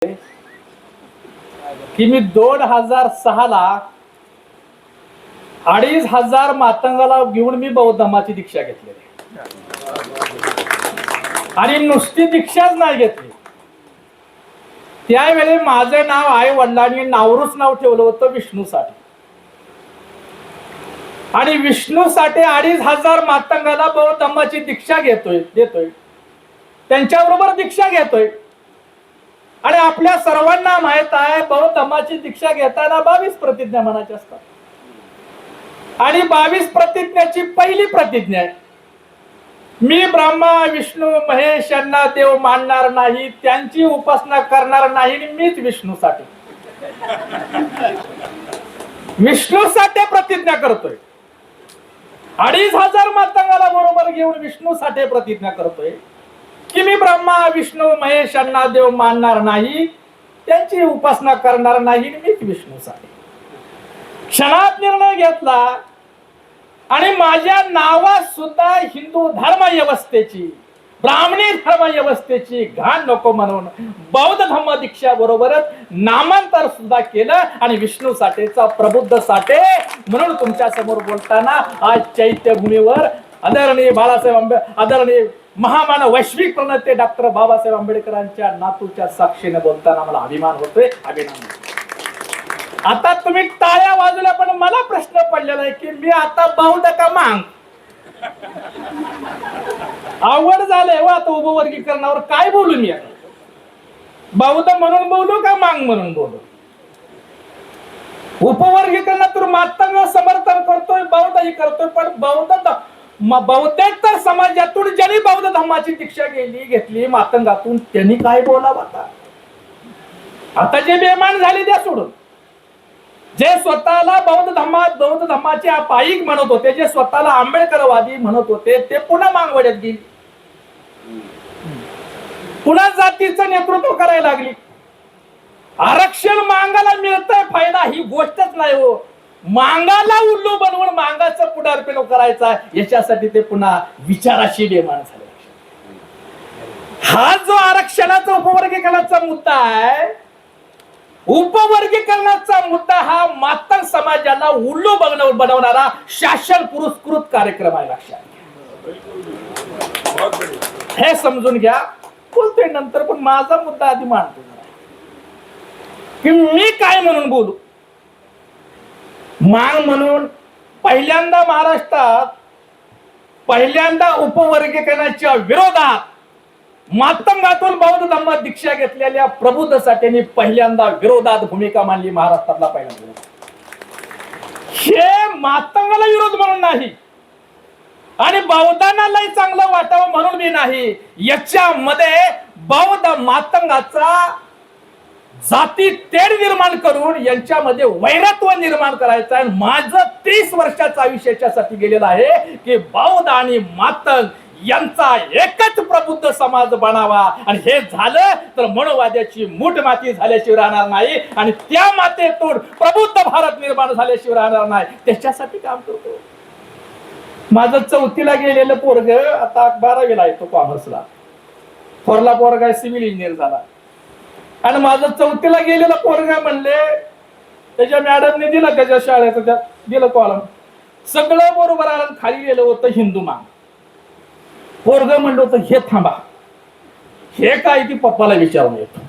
की मी 2006 ला 2500 मातंगाला घेऊन मी बौद्ध धर्माची दीक्षा घेतलेली आणि नुसती दीक्षाच नाही घेतली. त्यावेळी माझे नाव आई वडिलांनी नावरूच नाव ठेवलं होतं विष्णूसाठी आणि विष्णूसाठी 2500 मातंगाला बौद्ध धर्माची दीक्षा देतोय त्यांच्याबरोबर दीक्षा घेतोय. आणि आपल्या सर्वांना माहित आहे बौद्ध धर्माची दीक्षा घेताना 22 प्रतिज्ञा म्हणायच्या असतात आणि 22 प्रतिज्ञाची पहिली प्रतिज्ञा आहे, मी ब्रह्मा विष्णू महेश यांना देव मानणार नाही, त्यांची उपासना करणार नाही, मीच विष्णूसाठी प्रतिज्ञा करतोय. 2500 मातंगाला बरोबर घेऊन विष्णूसाठी प्रतिज्ञा करतोय की मी ब्रह्मा विष्णू महेश यांना देव मानणार नाही, त्यांची उपासना करणार नाही, मीच विष्णूसाठी. क्षणात निर्णय घेतला आणि माझ्या नावात सुद्धा हिंदू धर्म व्यवस्थेची ब्राह्मणी धर्म व्यवस्थेची घाण नको म्हणून बौद्ध धर्म दीक्षा बरोबरच नामांतर सुद्धा केलं आणि विष्णूसाठीचा प्रबुद्ध साठे म्हणून तुमच्या समोर बोलताना आज चैत्यभूमीवर आदरणीय आदरणीय महामानव वैश्विक प्रणेते डॉक्टर बाबासाहेब आंबेडकरांच्या नातूच्या साक्षीने बोलताना मला अभिमान होतोय, अभिमान. आता तुम्ही टाळ्या वाजवल्या पण मला प्रश्न पडलेला आहे की मी आता बौद्ध का मांग आवड झालंय वा आता उपवर्गीकरणावर काय बोलू मी आता? बौद्ध म्हणून बोलू का मांग म्हणून बोलू? उपवर्गीकरणातून मातंग समर्थन करतोय, बौद्धही करतोय, पण बौद्धेतर समाजातून ज्यांनी बौद्ध धर्माची दीक्षा घेतली मातंगातून त्यांनी काय बोलावं? आता जे बेमान झाले त्या सोडून, जे स्वतःला बौद्ध धर्माचे पाईक म्हणत होते, जे स्वतःला आंबेडकरवादी म्हणत होते, ते पुन्हा मागवड्यात गेली, पुन्हा जातीचं नेतृत्व करायला लागली. आरक्षण मांगाला मिळतंय फायदा ही गोष्टच नाही हो, मांगाला उल्लू बनवून मांगाचं पुढारपण करायचा याच्यासाठी ते पुन्हा विचाराशी बेमान झाले. हा जो आरक्षणाचा उपवर्गीकरणाचा मुद्दा आहे, उपवर्गीकरणाचा मुद्दा हा मातंग समाजाला उल्लू बनवणारा शासन पुरस्कृत कार्यक्रम आहे. लक्षात हे समजून घ्या, बोलतोय नंतर, पण माझा मुद्दा आधी मांडतो की मी काय म्हणून बोलू. मांग म्हणून पहिल्यांदा महाराष्ट्रात पहिल्यांदा उपवर्गीकरणाच्या विरोधात मातंगातून बौद्ध धर्मात दीक्षा घेतलेल्या प्रबुद्धसाठी पहिल्यांदा विरोधात भूमिका मांडली महाराष्ट्रातला पहिल्यांदा. हे मातंगाला विरोध म्हणून नाही आणि बौद्धांना लय चांगलं वाटावं म्हणून मी नाही, याच्यामध्ये बौद्ध मातंगाचा जाती तेढ निर्माण करून यांच्यामध्ये वैरत्व निर्माण करायचं आहे. माझं 30 वर्षाचं आयुष्यासाठी गेलेलं आहे की बौद्ध आणि मातंग यांचा एकच प्रबुद्ध समाज बनावा आणि हे झालं तर मनोवाद्याची मूठ माती झाल्याशिवाय राहणार नाही आणि त्या मातेतून प्रबुद्ध भारत निर्माण झाल्याशिवाय राहणार नाही. त्याच्यासाठी काम करतो. माझं 4थीला गेलेलं पोरग आता 12वीला येतो कॉमर्सला, थोरला पोरगा सिव्हिल इंजिनियर झाला आणि माझं 4थीला गेलेलं पोरगा म्हणले त्याच्या मॅडमने दिलं त्याच्या शाळेचं त्या दिलं कॉलम, सगळं बरोबर आलं, खाली गेलं होतं हिंदू मांग. पोरग म्हणलं होतं हे थांबा, हे काय ती पप्पाला विचारून येतो.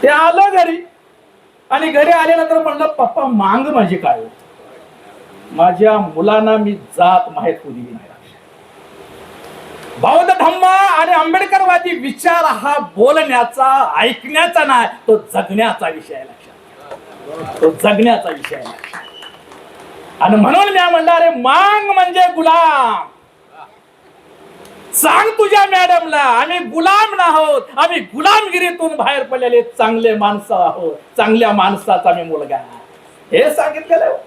ते आलं घरी आणि घरी आल्यानंतर म्हणलं पप्पा मांग माझी काय होती, माझ्या मुलांना मी जात माहीत होती नाही. बौद्ध धम्म आणि आंबेडकरवादी विचार हा बोलण्याचा ऐकण्याचा नाही, तो जगण्याचा विषय आहे. लक्षात, तो जगण्याचा विषय आहे. आणि म्हणून मी म्हणलं अरे मांग म्हणजे गुलाम. सांग तुझ्या मॅडमला आम्ही गुलाम नाहोत, आम्ही गुलामगिरीतून बाहेर पडलेले चांगले माणसं आहोत, चांगल्या माणसाचा मी मुलगा, हे सांगितलेलं.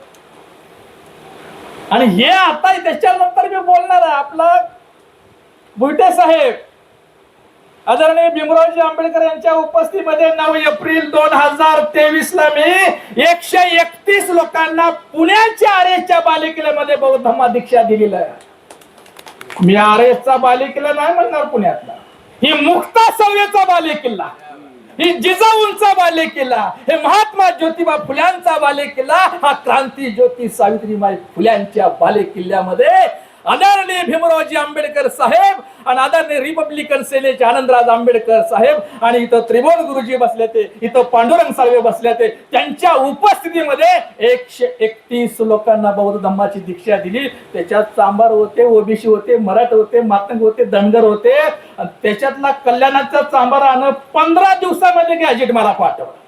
आणि हे आता त्याच्यानंतर मी बोलणार आहे. आपला भुईटे साहेब आदरणीय भीमरावजी आंबेडकर यांच्या उपस्थितीमध्ये 9 एप्रिल 2023 ला मी 131 लोकांना पुण्याच्या आरेच्या बालिकेमध्ये बौद्ध धम्म दीक्षा दिलेली आहे. मी आरेचा बालिकेला नाही म्हणणार पुण्यातला, ही मुक्ता सवयेचा बाले किल्ला, ही जिजाऊंचा बाले किल्ला, हे महात्मा ज्योतिबा फुल्यांचा बाले किल्ला, हा क्रांती ज्योती सावित्रीबाई फुल्यांच्या बाले किल्ल्यामध्ये आदरणीय भीमरावजी आंबेडकर साहेब आणि आदरणीय रिपब्लिकन सेनेचे आनंदराज आंबेडकर साहेब आणि इथं त्रिभुवन गुरुजी बसले ते, इथं पांडुरंग साळवे बसले ते, त्यांच्या उपस्थितीमध्ये 131 लोकांना बौद्ध धम्माची दीक्षा दिली. त्याच्यात चांभार होते, ओबीसी होते, मराठा होते, मातंग होते, धनगर होते. त्याच्यातला कल्याणाचा चांभारानं 15 दिवसामध्ये गॅजेट मला पाठवलं.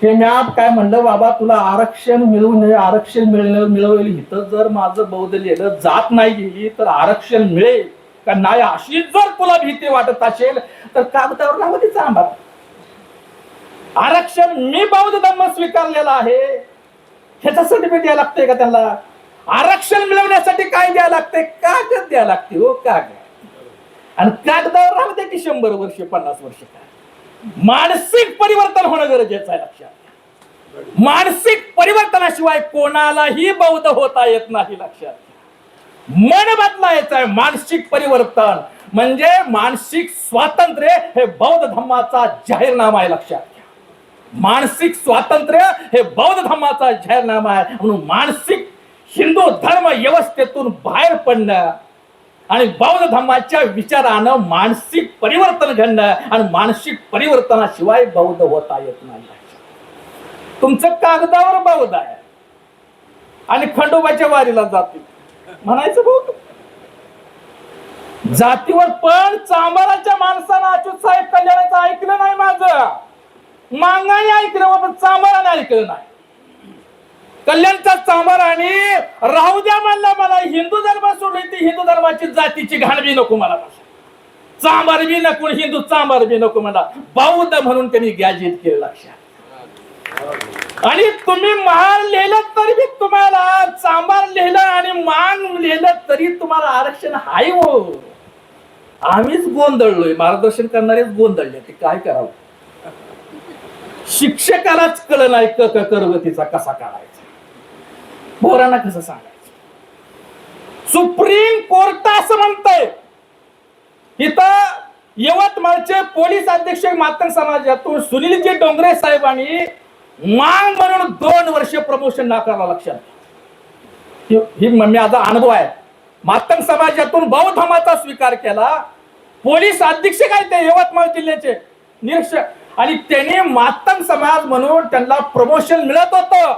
हे मी काय म्हणलं, बाबा तुला आरक्षण मिळू नये, आरक्षण मिळवेल इथं जर माझं बौद्ध लिहिलं जात नाही गेली तर आरक्षण मिळेल का नाही अशी जर तुला भीती वाटत असेल तर कागदावर लावते चांभार. आरक्षण मी बौद्ध धर्म स्वीकारलेला आहे ह्याचं सर्टिफिकेट द्यायला लागतंय का त्यांना? आरक्षण मिळवण्यासाठी काय द्यायला लागतंय? कागद द्यायला लागते हो, कागद. आणि कागदावर राहते की 100 वर्ष 50 वर्ष. काय मानसिक परिवर्तन होणं गरजेचं आहे. लक्षात घ्या, मानसिक परिवर्तनाशिवाय कोणालाही बौद्ध होता येत नाही. लक्षात घ्या, मन बदलायचं आहे. मानसिक परिवर्तन म्हणजे मानसिक स्वातंत्र्य हे बौद्ध धम्माचा जाहीरनामा आहे. लक्षात घ्या, मानसिक स्वातंत्र्य हे बौद्ध धम्माचा जाहीरनामा आहे. म्हणून मानसिक हिंदू धर्म व्यवस्थेतून बाहेर पडणं आणि बौद्ध धर्माच्या विचारानं मानसिक परिवर्तन घडणं आणि मानसिक परिवर्तनाशिवाय बौद्ध होता येत नाही. तुमचं कागदावर बौद्ध आहे आणि खंडोबाच्या वारीला जाते म्हणायचं बौद्ध. जातीवर पण चांभाराच्या माणसानं अच्युत साहेब कल्याणाचं ऐकलं नाही, माझं मांगाने ऐकलं पण चांभाराने ऐकलं नाही. कल्याणचा चांभार आणि राहू द्या म्हणला, मला हिंदू धर्म सोडली ती हिंदू धर्माची जातीची घाण बी नको मला, चांभार बी नको, हिंदू चांभार बी नको मला, बौद्ध म्हणून त्यांनी गॅजेट केलं. लक्षात, आणि तुम्ही महार लिहिलं तरी बी तुम्हाला, चांभार लिहिलं आणि मांग लिहिलं तरी तुम्हाला आरक्षण हाय. हो, आम्हीच गोंधळलोय, मार्गदर्शन करणारेच गोंधळले. ते काय करावं, शिक्षकालाच कळ नाही करवतीचा कसा काढायचा, पोरांना कसं सांगायचं. सुप्रीम कोर्ट असं म्हणतंय, इथं यवतमाळचे पोलीस अधीक्षक मातंग समाजातून सुनीलजी डोंगरे साहेबांनी मांग म्हणून 2 वर्ष प्रमोशन नाकारला. लक्षात, ही माझा अनुभव आहे. मातंग समाजातून बौद्ध धर्माचा स्वीकार केला. पोलीस अधीक्षक आहेत ते यवतमाळ जिल्ह्याचे निरीक्षक, आणि त्यांनी मातंग समाज म्हणून त्यांना प्रमोशन मिळत होतं.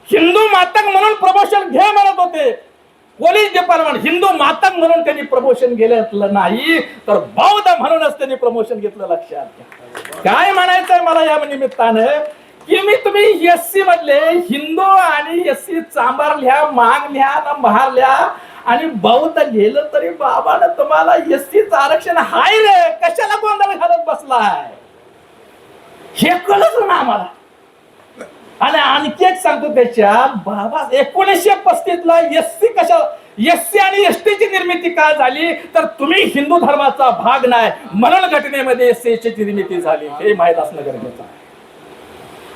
हिंदू मातंग म्हणून प्रमोशन घे म्हणत होते पोलीस डिपार्टमेंट. हिंदू मातंग म्हणून त्यांनी प्रमोशन घेतलं नाही, तर बौद्ध म्हणूनच त्यांनी प्रमोशन घेतलं. लक्षात घ्या, काय म्हणायचंय मला या निमित्तानं की मी तुम्ही एससी मधले हिंदू आणि एससी चांभार लिहा, मांग लिहा ना महार लिहा आणि बौद्ध लिहिलं तरी बाबानं तुम्हाला एससीचं आरक्षण हाय रे, कशाला गोंधळ घालत बसलाय हे कळच ना आम्हाला. आणि आणखी एक सांगतो त्याच्यात, बाबा 1935 ला एससी कशा, एससी आणि एसटीची निर्मिती का झाली तर तुम्ही हिंदू धर्माचा भाग नाही म्हणून घटनेमध्ये एससीची निर्मिती झाली, हे माहीत असणं गरजेचं आहे.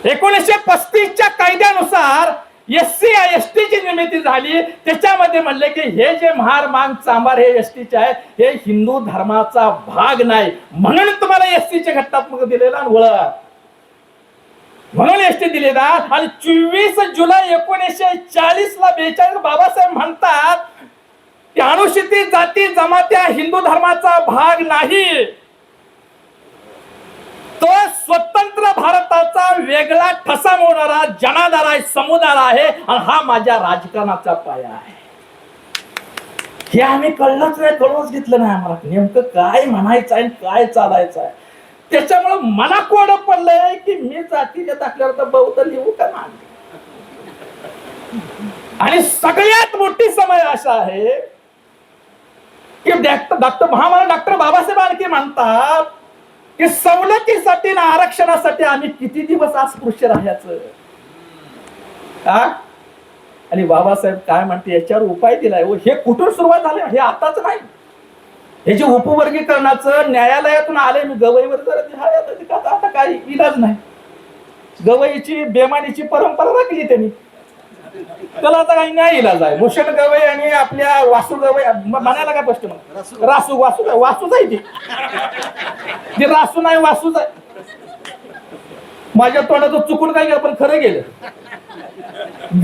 1935च्या कायद्यानुसार एससी एसटीची निर्मिती झाली. त्याच्यामध्ये म्हणले की हे जे महार मांग चांभार हे एसटीचे आहे, हे हिंदू धर्माचा भाग नाही म्हणून तुम्हाला एसटीचे घटनात्मक दिलेला वळण म्हणून एसटी दिलेला. आणि 24 जुलै 1940 ला 42 बाबासाहेब म्हणतात की अनुसूचित जाती जमात्या हिंदू धर्माचा भाग नाही, तो स्वतंत्र भारताचा वेगळा ठसा मोडणारा जनाधार आहे, समुदाय आहे आणि हा माझ्या राजकारणाचा पाया आहे. हे आम्ही कळलंच नाही, कळूनच घेतलं नाही आम्हाला नेमकं काय म्हणायचं आहे काय चालायचं आहे. त्याच्यामुळे मला कोड पडलंय की मी जातीच्या दाखल्यावर तर बौद्ध लिहू का नाही. आणि सगळ्यात मोठी समय अशा आहे की डॉक्टर बाबासाहेब आणखी म्हणतात की सवलतीसाठी ना आरक्षणासाठी आम्ही किती दिवस अस्पृश्य राहायचं. आणि बाबासाहेब काय म्हणते याच्यावर उपाय दिलाय. हे कुठून सुरुवात झाली, हे आताच नाही. हे जे उपवर्गीकरणाचं न्यायालयातून आले, मी गवईवर जर आता काही इलाज नाही. गवईची बेमानीची परंपरा राखली त्यांनी. त्याला आता काही नाही इलाज आहे. भूषण गवई आणि आपल्या वासू गवई म्हणायला काय प्रश्न मग? रासू वासू वासूच आहे ती रासू नाही वासूच आहे. माझ्या तोंडातून चुकून काय गेलं पण खरं गेलं.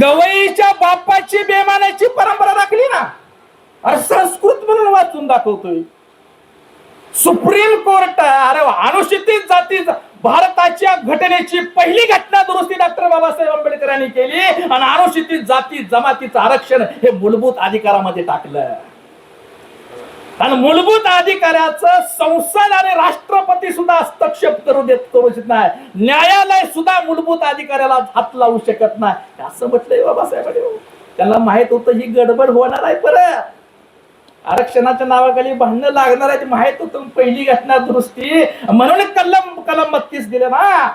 गवईच्या बापाची बेमानाची परंपरा राखली ना. अरे संस्कृत म्हणून वाचून दाखवतोय. सुप्रीम कोर्ट अरे अनुसूचित जाती भारताच्या घटनेची पहिली घटना दुरुस्ती डॉक्टर बाबासाहेब आंबेडकरांनी केली आणि अनुसूचित जाती जमातीचं आरक्षण हे मूलभूत अधिकारामध्ये टाकलं. आणि मूलभूत अधिकाराचं संसद आणि राष्ट्रपती सुद्धा हस्तक्षेप करू शकत नाही. न्यायालय सुद्धा मूलभूत अधिकाराला हात लावू शकत नाही असं म्हटलंय बाबासाहेबांनी. त्यांना माहित होतं ही गडबड होणार आहे. परत आरक्षणाच्या नावाखाली भांडणं लागणार आहे माहित होतं. पहिली घटना दुरुस्ती म्हणून कलम 32 दिले ना.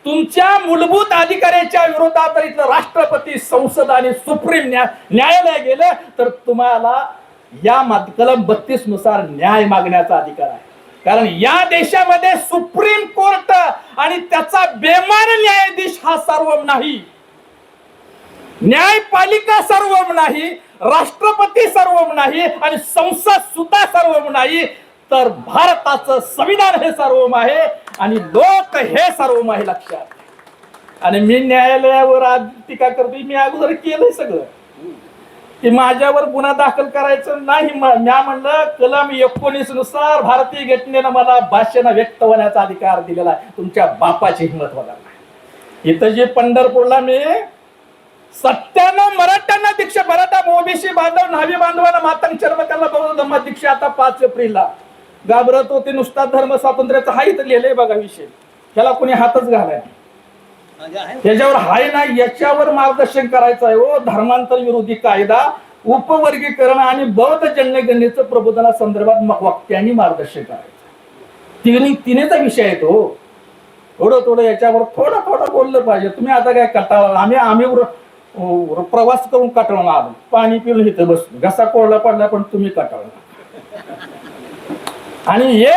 तुमच्या मूलभूत अधिकाराच्या विरोधात इथलं राष्ट्रपती संसद आणि सुप्रीम न्यायालय गेलं तर तुम्हाला या कलम 32 नुसार न्याय मागण्याचा अधिकार आहे. कारण या देशामध्ये सुप्रीम कोर्ट आणि त्याचा बेमान न्यायाधीश हा सार्वभौम नाही. न्यायपालिका सार्वभौम नाही, राष्ट्रपती सार्वभौम नाही आणि संसद सुद्धा सार्वभौम नाही. तर भारताचं संविधान हे सार्वभौम आहे आणि लोक हे सार्वभौम आहे लक्षात. आणि मी न्यायालयावर आज टीका करतोय. मी अगोदर केलंय सगळं की माझ्यावर गुन्हा दाखल करायचं नाही. म्या म्हणलं कलम 19 नुसार भारतीय घटनेनं मला भाषण व्यक्त होण्याचा अधिकार दिलेला आहे. तुमच्या बापाची हिंमत होणार नाही. इथं जे पंढरपूरला मी 97 मराठ्यांना दीक्षा, मराठा ओबीसी बांधव न्हावी बांधवांना मातंग चर्मकांना बौद्ध धम्म दीक्षा आता 5 एप्रिलला घाबरत होते. नुसता धर्म स्वातंत्र्याचा हा इथं लिहिलंय बघा विषय. त्याला कोणी हातच घालाय त्याच्यावर हाय ना. याच्यावर मार्गदर्शन करायचं आहे. हो धर्मांतर विरोधी कायदा, उपवर्गीकरण आणि बौद्ध जनगणनेचं प्रबोधनासंदर्भात वक्त्यांनी मार्गदर्शन करायचं. तिनेचा विषय आहे तो. थोडं याच्यावर थोडं बोललं पाहिजे. तुम्ही आता काय कटाळा. आम्ही प्रवास करून कटाळून आलो. पाणी पिऊन इथं बसलो. घसा कोरडा पडला पण तुम्ही कटाळला. आणि हे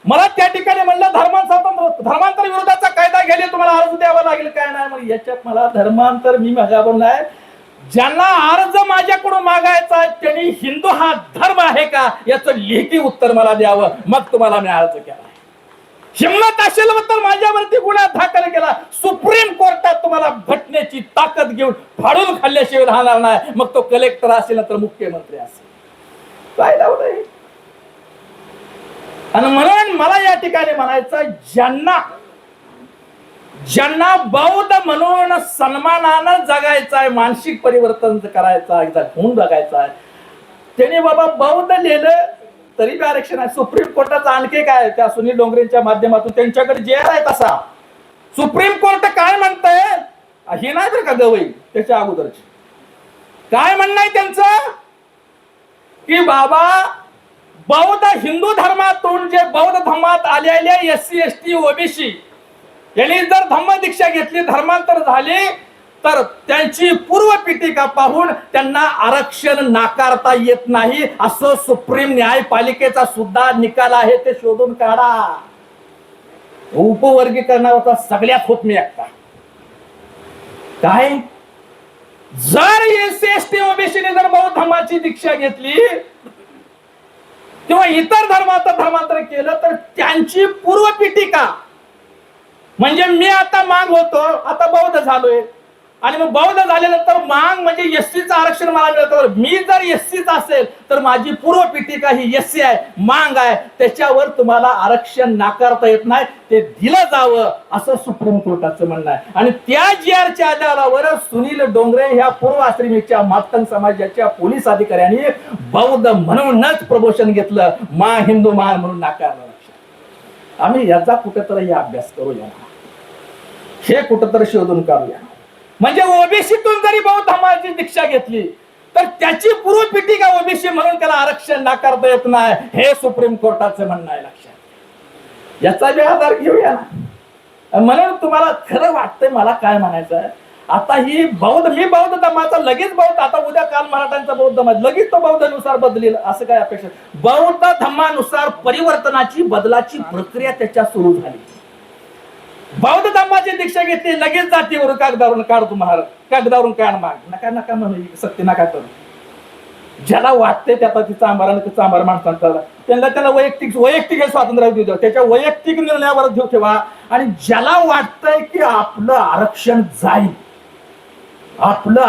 मला त्या ठिकाणी म्हणलं धर्मांतर विरोधाचा कायदा घ्यायला तुम्हाला अर्ज द्यावा लागेल. काय नाही म्हणजे याच्यात मला धर्मांतर मी मागावं नाही. ज्यांना अर्ज माझ्याकडून मागायचा त्यांनी हिंदू हा धर्म आहे का याचं लिखित उत्तर मला द्यावं. मग तुम्हाला मी अर्ज केला. हिंमत असेल तर माझ्यावरती गुन्हा दाखल केला. सुप्रीम कोर्टात तुम्हाला घटनेची ताकद घेऊन फाडून खाल्ल्याशिवाय राहणार नाही. मग तो कलेक्टर असेल तर मुख्यमंत्री असेल. काय लावलंय. आणि म्हणून मला या ठिकाणी म्हणायचं ज्यांना बौद्ध म्हणून सन्मानानं जगायचं आहे, मानसिक परिवर्तन करायचं आहे, गुण जगायचा आहे, त्याने बाबा बौद्ध लिहिलं तरी बी आरक्षण आहे. सुप्रीम कोर्टाचा आणखी काय त्या सुनील डोंगरेंच्या माध्यमातून त्यांच्याकडे जे आहे तसा सुप्रीम कोर्ट काय म्हणतंय हे नाही तर का गवई त्याच्या अगोदरची काय म्हणणं आहे त्यांचं की बाबा बौद्ध हिंदू धर्मातून जे बौद्ध धर्मात आलेले SC ST OBC यांनी जर धम्म दीक्षा घेतली, धर्मांतर झाले तर त्यांची पूर्व पीठिका पाहून त्यांना आरक्षण नाकारता येत नाही असं सुप्रीम न्यायपालिकेचा सुद्धा निकाल आहे. ते शोधून काढा. उपवर्गीकरणाचा सगळ्यात होत मी एकटा काय जर SC ST OBC ने जर बौद्ध धर्माची दीक्षा घेतली किंवा इतर धर्माचं धर्मांतर केलं तर त्यांची पूर्व पीठिका म्हणजे मी आता मांग होतो, आता बौद्ध झालोय आणि मग बौद्ध झाल्यानंतर मांग म्हणजे SCचं आरक्षण मला मिळतं. मी जर SCच असेल तर माझी पूर्व पीठिका ही SC आहे, मांग आहे, त्याच्यावर तुम्हाला आरक्षण नाकारता येत नाही, ते दिलं जावं असं सुप्रीम कोर्टाचं म्हणणं आहे. आणि त्या GRच्या आधारावर सुनील डोंगरे ह्या पूर्व आश्रमीच्या मातंग समाजाच्या पोलीस अधिकाऱ्यांनी बौद्ध म्हणूनच प्रमोशन घेतलं, हिंदू महान म्हणून नाकारलं. आम्ही याचा कुठेतरी अभ्यास करूया, हे कुठेतरी शोधून काढूया. म्हणजे ओबीसीतून जरी बौद्ध धर्माची दीक्षा घेतली तर त्याची पूर्व पीठिका ओबीसी म्हणून त्याला आरक्षण नाकारता येत नाही, हे सुप्रीम कोर्टाचं म्हणणं आहे. लक्षात याचा बी आधार घेऊया ना. म्हणून तुम्हाला खरं वाटतंय मला काय म्हणायचं आहे आता ही मी बौद्ध धर्माचा लगेच बौद्ध आता उद्या काल मराठ्यांचा बौद्ध धर्म लगेच तो बौद्धानुसार बदलेल असं काय अपेक्षा. बौद्ध धर्मानुसार परिवर्तनाची बदलाची प्रक्रिया त्याच्या सुरू झाली. बौद्ध धर्माची दीक्षा घेतली, लगेच जातीवर कागदावरून काढतो महाराज, कागदावरून काढ माग, नका नका म्हणू, सत्य नका करू. ज्याला वाटते त्याचा ती चांभार माणसांचा त्याला वैयक्तिक स्वातंत्र्य देऊ द्या, त्याच्या वैयक्तिक निर्णयावर देऊ ठेवा. आणि ज्याला वाटतंय की आपलं आरक्षण जाईल, आपल्याला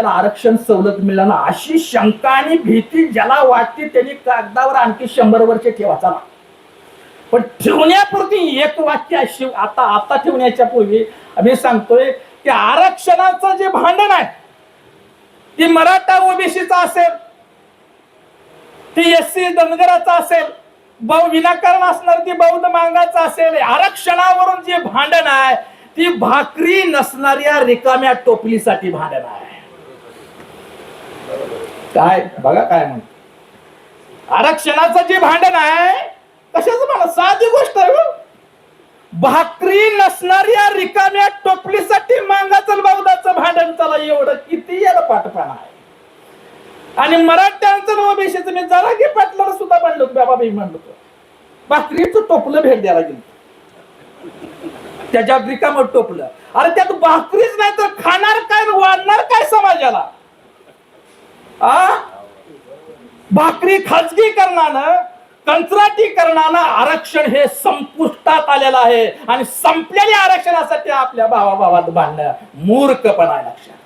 आरक्षण सवलत मिळणार ना, अशी शंका आणि भीती ज्याला वाटते त्यांनी कागदावर आणखी 100 वर्षे ठेवायचा. पण ठेवण्यापूर्वी एक वाक्य आता ठेवण्याच्या पूर्वी आम्ही सांगतोय की आरक्षणाचं जे भांडण आहे ती मराठा ओबीसीचा असेल, ती एससी धनगराचा असेल, विनाकारण असणार ती बौद्ध मांगाचा असेल, आरक्षणावरून जे भांडण आहे ती भाकरी नसणाऱ्या रिकाम्या टोपलीसाठी भांडण आहे. काय बघा काय म्हणतो आरक्षणाचं जे भांडण आहे, कशाचं म्हणा, साधी गोष्ट आहे, भाकरी नसणाऱ्या रिकाम्या टोपलीसाठी मांगाचं बौद्धाचं भांडण. चला एवढं किती याला पाठपाणा आहे. आणि मराठ्यांचं ओबीसीचं मी जरा की पाटलाला सुद्धा म्हणलो, बाबा मी म्हणलो भाकरीचं टोपलं भेट द्यायला गेलं, त्याच्या रिकामं टोपलं. अरे त्यात भाकरीच नाही तर खाणार काय, वाढणार काय समाजाला? भाकरी खाजगीकरणानं, कंत्राटीकरणानं आरक्षण हे संपुष्टात आलेलं आहे. आणि संपलेल्या आरक्षणासाठी आपल्या भावाभावात भांडणं मूर्खपणा आहे, लक्षात.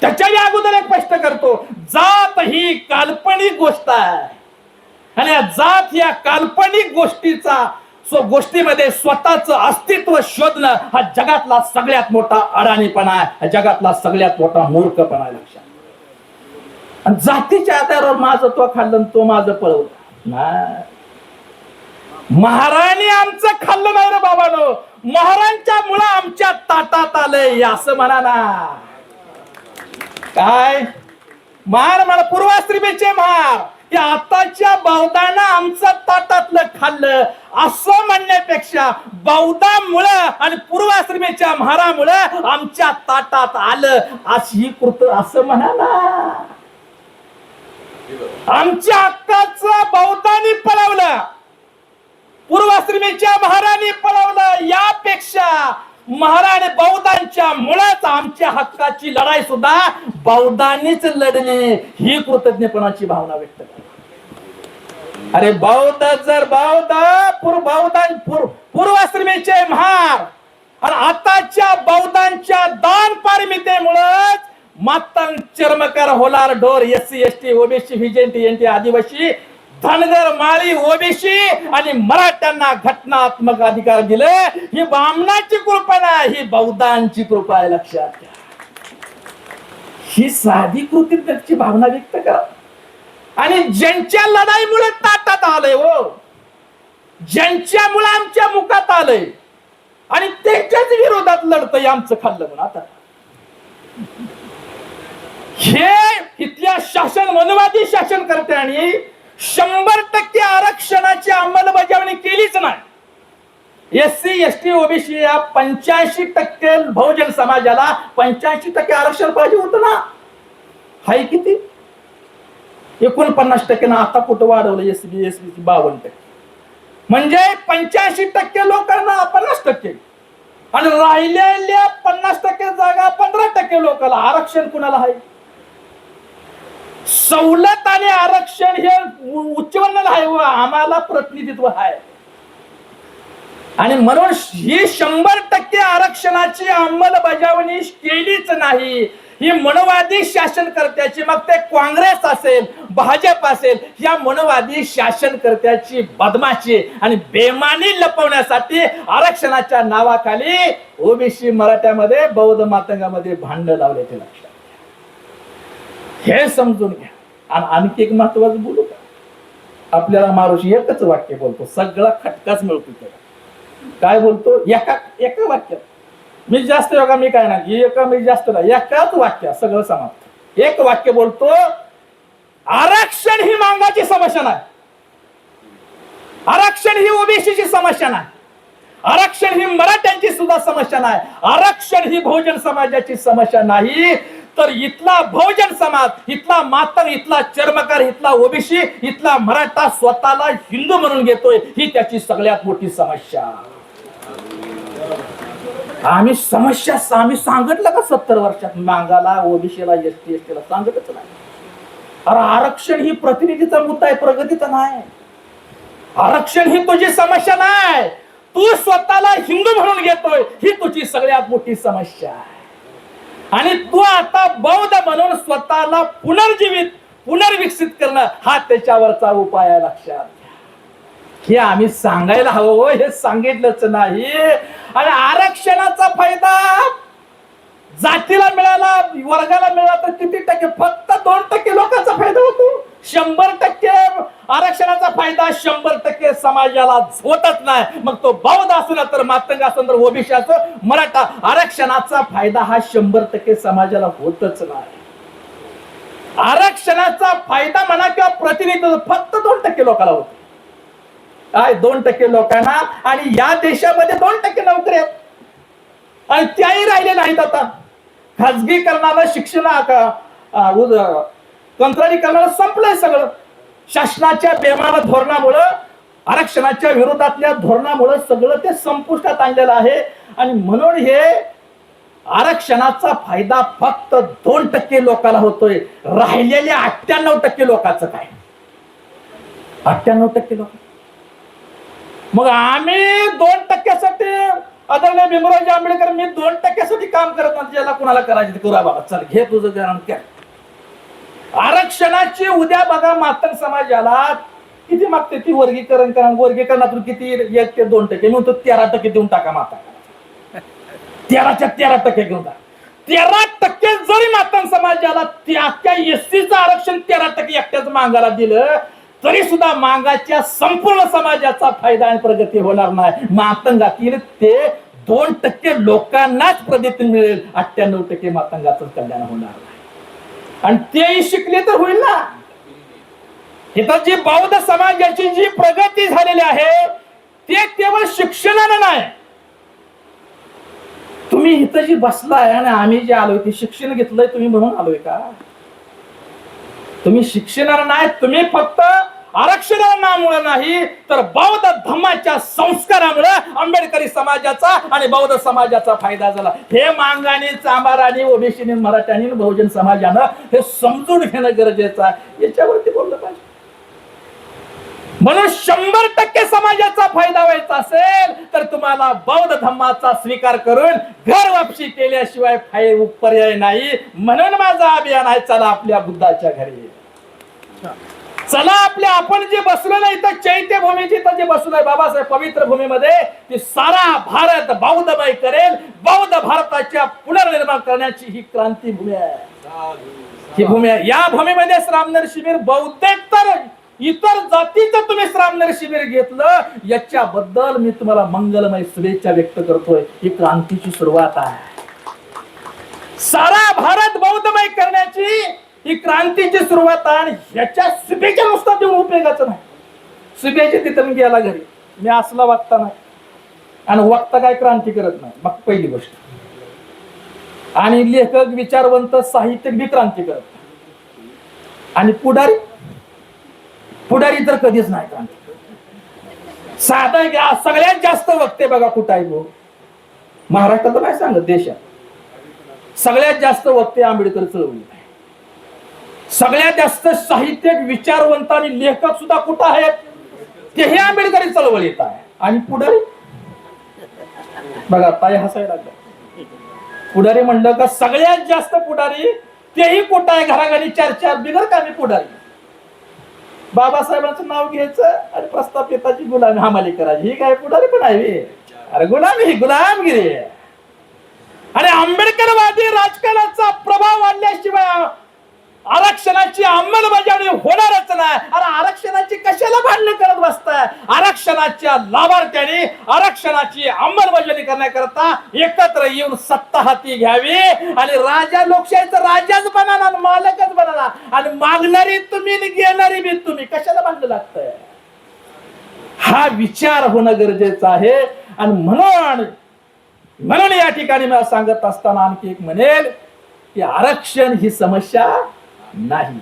त्याच्या अगोदर एक स्पष्ट करतो, जात ही काल्पनिक गोष्ट आहे. आणि जात या काल्पनिक गोष्टीमध्ये स्वतःचं अस्तित्व शोधणं हा जगातला सगळ्यात मोठा अडाणीपणा आहे, हा जगातला सगळ्यात मोठा मूर्खपणा आहे, लक्षात. आणि जातीच्या आधारावर माझं तो खाल्लं तो माझं पळवलं नाही. महाराणी आमचं खाल्लं नाही रे बाबानो, महारांच्या मुळे आमच्या ताटात आलंय असं म्हणा ना. काय महार मला पूर्वाश्रमीचे महार हे आताच्या बौद्धानं आमचं ताटातलं खाल्लं असं म्हणण्यापेक्षा बौद्धामुळं आणि पूर्वाश्रमीच्या महारामुळं आमच्या ताटात आलं अशी कृत असं म्हणा ना. आमच्या हक्काचं बौद्धांनी पळवलं, पूर्वाश्रमीच्या महाराणी पळवलं. यापेक्षा महाराणी बौद्धांच्या मुळात आमच्या हक्काची लढाई सुद्धा बौद्धांनीच लढली ही कृतज्ञपणाची भावना व्यक्त करते. अरे पूर्वाश्रमीचे महार आणि आताच्या बौद्धांच्या दान पारमितेमुळेच मातंग चर्मकार होलार ढोर एससी एसटी ओबीसी व्हीजेंटी एनटी आदिवासी धनगर माळी ओबीसी आणि मराठ्यांना घटनात्मक अधिकार दिले. ही बामणाची कृपा नाही, ही बौद्धांची कृपा आहे, लक्षात घ्या. ही साधी कृतज्ञतेची भावना व्यक्त करा. आणि ज्यांच्या लढाईमुळे ताटात आलंय, हो ज्यांच्यामुळे आमच्या मुखात आलंय आणि त्यांच्याच विरोधात लढतंय आमचं खाल्लं म्हणून. आता हे इथल्या मनवादी शासनकर्त्यांनी 100% आरक्षणाची अंमलबजावणी केलीच नाही. एससी एसटी ओबीसी या 85% बहुजन समाजाला 85% आरक्षण पाहिजे होतं ना. हाय किती 49% ना, आता कुठं वाढवलं एसबी 52%, म्हणजे 85% लोकांना 50% आणि राहिलेल्या 50% जागा 15% लोकांना आरक्षण कुणाला आहे. सवलत आणि आरक्षण हे उच्चवर्णाला आहे, आम्हाला प्रतिनिधित्व आहे. आणि म्हणून ही 100% आरक्षणाची अंमलबजावणी केलीच नाही. ही मनवादी शासनकर्त्याची, मग ते काँग्रेस असेल भाजप असेल, या मनवादी शासनकर्त्याची बदमाशी आणि बेमानी लपवण्यासाठी आरक्षणाच्या नावाखाली ओबीसी मराठ्यामध्ये बौद्ध मातंगामध्ये भांडण लावल्याचे लक्षात हे समजून घ्या. आणि आणखी एक महत्वाचं बोलू का, आपल्याला मारुशी एकच वाक्य बोलतो, सगळा खटकाच मिळतो त्याला. काय बोलतो एका वाक्यात, मी जास्त योगा मी काय नाही मी जास्त नाही, एकाच वाक्य सगळं समाप्त. एक वाक्य बोलतो, आरक्षण ही मांगाची समस्या नाही, आरक्षण ही ओबीसीची समस्या नाही, आरक्षण ही मराठ्यांची सुद्धा समस्या नाही, आरक्षण ही बहुजन समाजाची समस्या नाही, तर इथला बहुजन समाज, इथला मातंग, इथला चर्मकार, इथला ओबीसी, इथला मराठा स्वतःला हिंदू म्हणून घेतोय, ही त्याची सगळ्यात मोठी समस्या. आम्ही सांगितलं का 70 वर्षात मागाला, ओबीसीला, एसटी एसटीला सांगतच नाही. अरे आरक्षण ही प्रतिनिधीचा मुद्दा आहे, प्रगतीचा नाही. आरक्षण ही तुझी समस्या नाही, तू स्वतःला हिंदू म्हणून घेतोय ही तुझी सगळ्यात मोठी समस्या आहे. आणि तू आता बौद्ध म्हणून स्वतःला पुनर्विकसित करणं हा त्याच्यावरचा उपाय आहे. लक्षात घ्या, हे आम्ही सांगायला हवं, हे सांगितलंच नाही. आणि आरक्षणाचा फायदा जातीला मिळाला, वर्गाला मिळाला तर किती टक्के? फक्त 2% लोकांचा फायदा होतो. 100% आरक्षणाचा फायदा 100% समाजाला होतच नाही. मग तो बौद्ध असू ना तर मातंग असू तर ओबीसी असो, मराठा, आरक्षणाचा फायदा हा 100% समाजाला होतच नाही. आरक्षणाचा फायदा म्हणा किंवा प्रतिनिधित्व फक्त 2% लोकांना होतो. काय 2% लोकांना? आणि या देशामध्ये 2% नोकरी आहेत आणि त्याही राहिले नाहीत. आता खाजगीकरणाला, शिक्षण कंत्राटीकरणाला संपलंय सगळं. शासनाच्या बेमाना धोरणामुळं, आरक्षणाच्या विरोधातल्या धोरणामुळे सगळं ते संपुष्टात आणलेलं आहे. आणि म्हणून हे आरक्षणाचा फायदा फक्त 2% लोकांना होतोय. राहिलेल्या 98% लोकांचं काय? 98% लोक. मग आम्ही 2%साठी, आदरणीय भीमरावजी आंबेडकर, मी 2%साठी काम करत नाही. ज्याला कुणाला करायचं करू बाबा, चल घे तुझं कारण काय. आरक्षणाची उद्या बघा मातंग समाजाला किती मागते ती वर्गीकरण करा. वर्गीकरणातून किती? 1 ते 2%. म्हणतो 13% देऊन टाका माता. 13च्या 13% घेऊन टाका. 13% जरी मातंग समाजाला त्या एससीचं आरक्षण 13% एकट्याच मागायला दिलं तरी सुद्धा मागाच्या संपूर्ण समाजाचा फायदा आणि प्रगती होणार नाही. मातंगातील ते 2% लोकांनाच प्रगती मिळेल, 98% मातंगाचं कल्याण होणार नाही. आणि तेही शिकले तर होईल ना. इथं जी बौद्ध समाजाची जी प्रगती झालेली आहे ते केवळ शिक्षणाने नाही. तुम्ही इथं जी बसलाय आणि आम्ही जे आलोय ते शिक्षण घेतलंय तुम्ही म्हणून आलोय का? तुम्ही शिक्षणाला नाही, तुम्ही फक्त आरक्षणामुळे नाही तर बौद्ध धम्माच्या संस्कारामुळे आंबेडकरी समाजाचा आणि बौद्ध समाजाचा फायदा झाला. हे मांगाने, चांबाराने, ओबीसीने, मराठ्याने, बहुजन समाजानं हे समजून घेणं गरजेचं आहे. याच्यावरती बोललं पाहिजे. म्हणून 100% समाजाचा फायदा व्हायचा असेल तर तुम्हाला बौद्ध धम्माचा स्वीकार करून घर वापसी केल्याशिवाय पर्याय नाही. म्हणून माझं अभियान आहे, चला आपल्या बुद्धाच्या घरी, चला आपल्या, आपण जे बसलो नाही तर चैत्यभूमीची तर जे बसलो आहे बाबासाहेब पवित्र भूमीमध्ये, ती सारा भारत बौद्धमय करेल. बौद्ध भारताच्या पुनर्निर्माण करण्याची ही क्रांती भूमी आहे, ही भूमी आहे. या भूमीमध्ये श्रामणेर शिबिर बौद्धेतर इतर जातीचं तुम्ही श्रामणेर शिबिर घेतलं याच्याबद्दल मी तुम्हाला मंगलमय शुभेच्छा व्यक्त करतोय. ही क्रांतीची सुरुवात आहे. सारा भारत बौद्धमय करण्याची ही क्रांतीची सुरुवात आहे. आणि ह्याच्या शुभेच्छा नुसता देऊन उपयोगाचं नाही. शुभेच्छा तिथं मी गेला घरी, मी असला वागता नाही आणि वक्ता काय क्रांती करत नाही. मग पहिली गोष्ट. आणि लेखक, विचारवंत, साहित्यिक बी क्रांती करत नाही. आणि पुढारी तर कधीच नाही क्रांती. साधा घ्या, सगळ्यात जास्त वक्ते बघा कुठं आहे भाऊ, महाराष्ट्रात नाही सांगत, देशात सगळ्यात जास्त वक्ते आंबेडकर चळवळी आहे. सगळ्यात जास्त साहित्यिक, विचारवंत आणि लेखक सुद्धा कुठं आहेत, तेही आंबेडकरी चळवळीत आहे. आणि पुढारी बघा, ताई हसायला लागला. पुढारी म्हणलं का सगळ्यात जास्त पुढारी तेही कुठं आहे, घराघरी चर्चा बिगर का मी पुढारी. बाबासाहेबांचं नाव घ्यायचं आणि प्रस्थापिताची गुलामी हमाली करायची, ही काय पुढारी पण आहे? अरे गुलामी, ही गुलामगिरी. आणि आंबेडकरवादी राजकारणाचा प्रभाव वाढल्याशिवाय आरक्षणाची अंमलबजावणी होणारच नाही. अरे आरक्षणाची कशाला भांडण करत बसताय? आरक्षणाच्या लाभार्थ्यांनी आरक्षणाची अंमलबजावणी करण्याकरता एकत्र येऊन सत्ता हाती घ्यावी आणि राजा, लोकशाहीचा राजाच बनाला, मालकच बनाला. आणि मागणारी तुम्ही आणि घेणारी बी तुम्ही, कशाला भांडण लागतंय? हा विचार होणं गरजेचं आहे. आणि म्हणून या ठिकाणी मला सांगत असताना आणखी एक म्हणेल की आरक्षण ही समस्या नाही.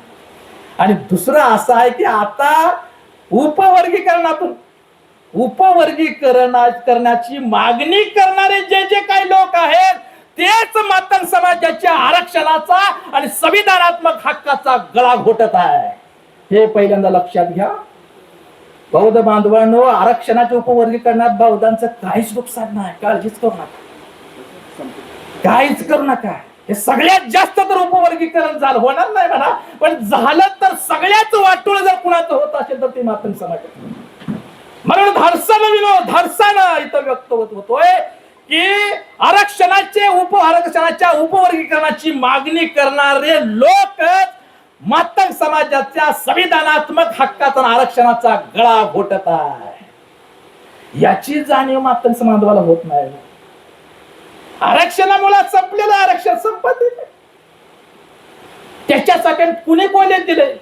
आणि दुसरं असं आहे की आता उपवर्गीकरणातून उपवर्गीकरण करण्याची मागणी करणारे जे जे काही लोक आहेत तेच मातंग समाजाच्या आरक्षणाचा आणि संविधानात्मक हक्काचा गळा घोटत आहे. हे पहिल्यांदा लक्षात घ्या. बौद्ध बांधवांनो, आरक्षणाच्या उपवर्गीकरणात बौद्धांचं काहीच नुकसान नाही, काळजीच करू नका, काहीच करू नका. हे सगळ्यात जास्त तर उपवर्गीकरण झालं होणार नाही म्हणा, पण झालं तर सगळ्याच वाटोळ जर कुणाचं होत असेल तर ते मातंग समाज. म्हणून धाडसानं इथं व्यक्त होत होतोय की आरक्षणाच्या उपवर्गीकरणाची मागणी करणारे लोक मातंग समाजाच्या संविधानात्मक हक्काचा आरक्षणाचा गळा घोटत आहे. याची जाणीव मातंग समाजाला होत नाही. आरक्षणामुळे संपलेलं आरक्षण संपत त्याच्यासाठी कुणी कोणी दिले?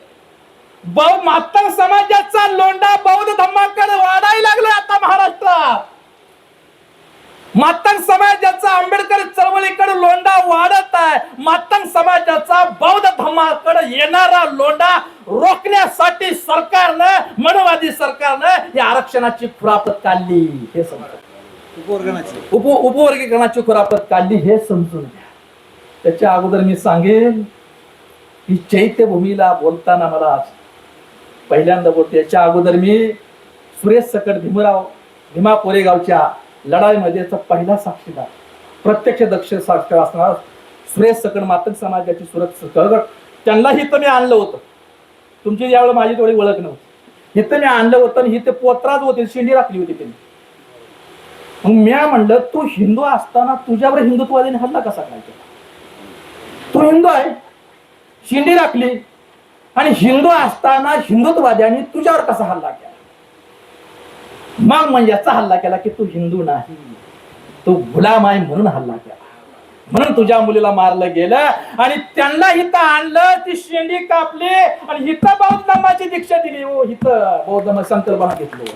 मातंग समाजाचा लोंढा बौद्ध धर्माकडे वाढायला लागला आता महाराष्ट्रात. मातंग समाजाचा आंबेडकर चळवळीकडे लोंढा वाढत आहे. मातंग समाजाचा बौद्ध धर्माकडे येणारा लोंढा रोखण्यासाठी सरकारनं, मनोवादी सरकारनं या आरक्षणाची खुरापत काढली. हे समजा उपवर्गीकरणाची खुरापत काढली हे समजून घ्या. त्याच्या अगोदर मी सांगेन की चैत्यभूमीला बोलताना मला पहिल्यांदा बोलते, याच्या अगोदर मी सुरेश सकट भीमा कोरेगावच्या लढाईमध्ये पहिला साक्षीदार, प्रत्यक्ष साक्षीदार असणार सुरेश सकट मातंग समाजाची सुरक्षा, त्यांनाही इथं मी आणलं होतं. तुमची यावेळेला माझी थोडी ओळख नव्हती. इथं मी आणलं होतं आणि इथे पोत्राज होते, शिंडी राखली होती त्यांनी. मग मी म्हणलं, तू हिंदू असताना तुझ्यावर हिंदुत्ववादीने हल्ला कसा काय केला? तू हिंदू आहे, शिंडी राखली, आणि हिंदू असताना हिंदुत्ववाद्यांनी तुझ्यावर कसा हल्ला केला? मग म्हणजे याचा हल्ला केला की तू हिंदू नाही, तू गुलाम आहे म्हणून हल्ला केला, म्हणून तुझ्या मुलीला मारलं गेलं आणि त्यांना हिथं आणलं, ती शेंडी कापली आणि हिथं बौद्ध धर्माची दीक्षा दिली. हो, हिथं बौद्ध धर्म संकल्पना घेतली.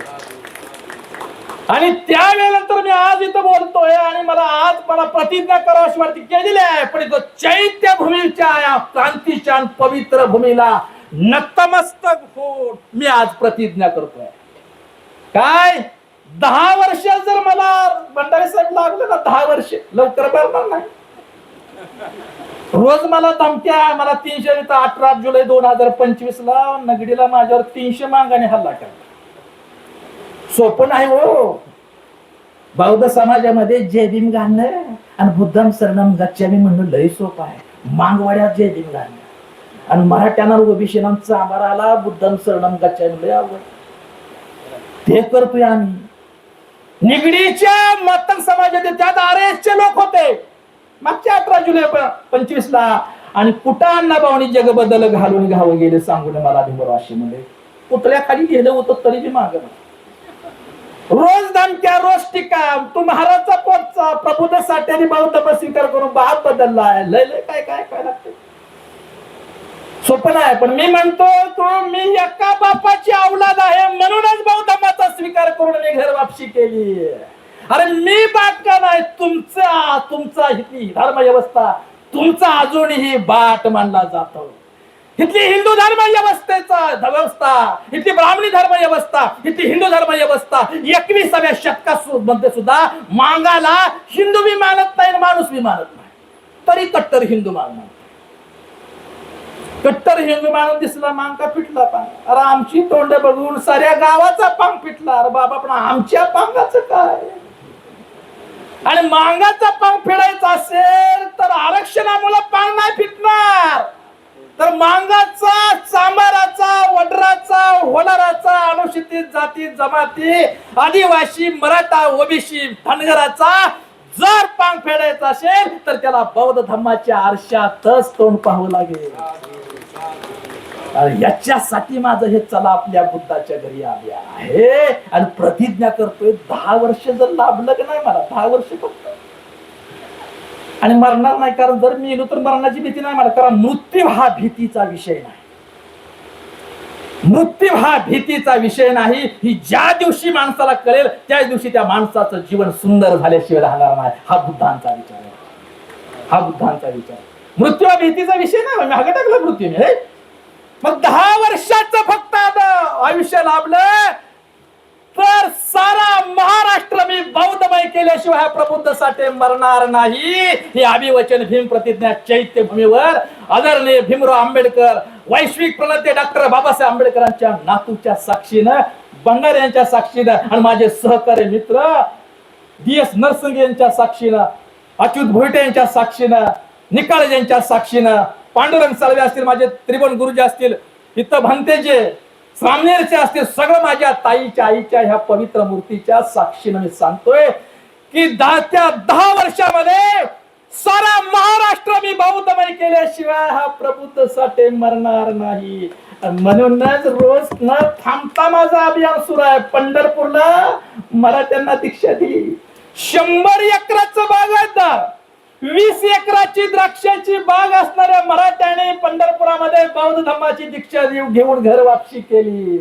आणि त्यावेळेनंतर मी आज इथं बोलतोय आणि मला प्रतिज्ञा करावीशी वाटते, केलेली आहे, पण इथं चैत्यभूमीच्या या क्रांतीच्या पवित्र भूमीला नतमस्तक होऊन मी आज प्रतिज्ञा करतोय. काय 10 वर्ष जर मला भंडारी साहेब लागले ना, 10 वर्ष लवकर भरणार नाही. रोज मला धमक्या, मला 300, 18 जुलै 2025 ला नगडीला माझ्यावर 300 मांगाने हल्ला केला. सोपं नाही हो. बौद्ध समाजामध्ये जय भीम घालणं आणि बुद्धम शरणम गच्छामी म्हणणं लय सोपं आहे. मांगवाड्यात जय भीम घालणं आणि मराठ्यांना ओबीसीनांचा आम्हाला बुद्धम शरणम गच्छामी लय आवड. ते करतोय आम्ही. निगडीच्या मातंग समाजाचे त्यात आरएसचे लोक होते मागच्या 18 जुलै 25 ला, आणि कुठं अण्णा भाऊनी जग बदल घालून घावं गेले सांगून मला भीमराव अशी म्हणले. पुतळ्या खाली गेलं होतं तरी बी माग रोज धमक्या, रोज टीका. तू महाराजचा पोटचा प्रबुद्ध साठ्याने बौद्ध स्वीकार करून बाप बदललाय. लय लय काय काय काय लागते. सोपं नाही, पण मी म्हणतो मी एका बापाची औलाद आहे म्हणूनच बौद्ध धर्माचा स्वीकार करून मी घर वापसी केली. अरे मी बाटका नाही, तुमचा इथली धर्म व्यवस्था तुमचा अजूनही बाट मानला जातो. इथली हिंदू धर्म व्यवस्था, इथली ब्राह्मणी धर्म व्यवस्था, इथली हिंदू धर्म व्यवस्था 21व्या शतकामध्ये सुद्धा मांगाला हिंदू बी मानत नाही, माणूस बी मानत नाही, तरी कट्टर हिंदू मानणार. कट्टर हिंदू माणूस दिसला मांगा पिटला पांग. अरे आमची तोंड बघून साऱ्या गावाचा पांग पिटला. अरे बाबा, पण आमच्या पांगाचं काय? आणि मांगाचा पांग फेडायचा असेल तर आरक्षणामुळे पांग नाही फिटणार, तर मांगाचा, चांबाराचा, वडराचा, होलाराचा, अनुसूचित जाती जमाती, आदिवासी, मराठा, ओबीसी, धनगराचा जर पांग फेडायचा असेल तर त्याला बौद्ध धर्माच्या आरशातच तोंड पाहावं लागेल. याच्यासाठी माझं हे चला आपल्या बुद्धाच्या घरी आले आहे आणि प्रतिज्ञा करतोय. 10 वर्ष जर लाभलं की नाही मला, 10 वर्ष फक्त, आणि मरणार नाही. कारण जर मी येलो तर मरणाची भीती नाही मला, कारण मृत्यू हा भीतीचा विषय नाही. मृत्यू हा भीतीचा विषय नाही. ही ज्या दिवशी माणसाला कळेल त्याच दिवशी त्या माणसाचं जीवन सुंदर झाल्याशिवाय राहणार नाही. हा बुद्धांचा विचार आहे, हा बुद्धांचा विचार. मृत्यू हा भीतीचा विषय नाही. मागे टाकलं मृत्यू मी. मग 10 वर्षाचं फक्त आयुष्य लाभलं तर केल्याशिवाय हा प्रबुद्ध साठे मरणार नाही. हे अभिवचन भीम प्रतिज्ञा चैत्यभूमीवर आदरणीय भीमराव आंबेडकर, वैश्विक प्रणेते डॉक्टर बाबासाहेब आंबेडकरांच्या नातूच्या साक्षीनं, बंडारे यांच्या साक्षीनं आणि माझे सहकारी मित्र DS नरसिंग यांच्या साक्षीनं, अच्युत भोईटे यांच्या साक्षीनं, निकाळे यांच्या साक्षीनं, पांडुरंग साळवे असतील, माझे त्रिभुवन गुरुजी असतील, इथं भंतेचे सामनेरचे असतील, सगळं माझ्या ताईच्या आईच्या ह्या पवित्र मूर्तीच्या साक्षीनं मी सांगतोय की 10 वर्षामध्ये सारा महाराष्ट्र मी बौद्धमय केल्याशिवाय हा प्रबुद्ध साठे मरणार नाही. म्हणूनच रोज न थांबता माझं अभियान सुरू आहे. पंढरपूरला मराठ्यांना दीक्षा दिली. 100 एकराचं बागायतदार, 20 एकराची द्राक्षाची बाग असणाऱ्या मराठ्याने पंढरपुरामध्ये बौद्ध धर्माची दीक्षा घेऊन घर वापसी केली.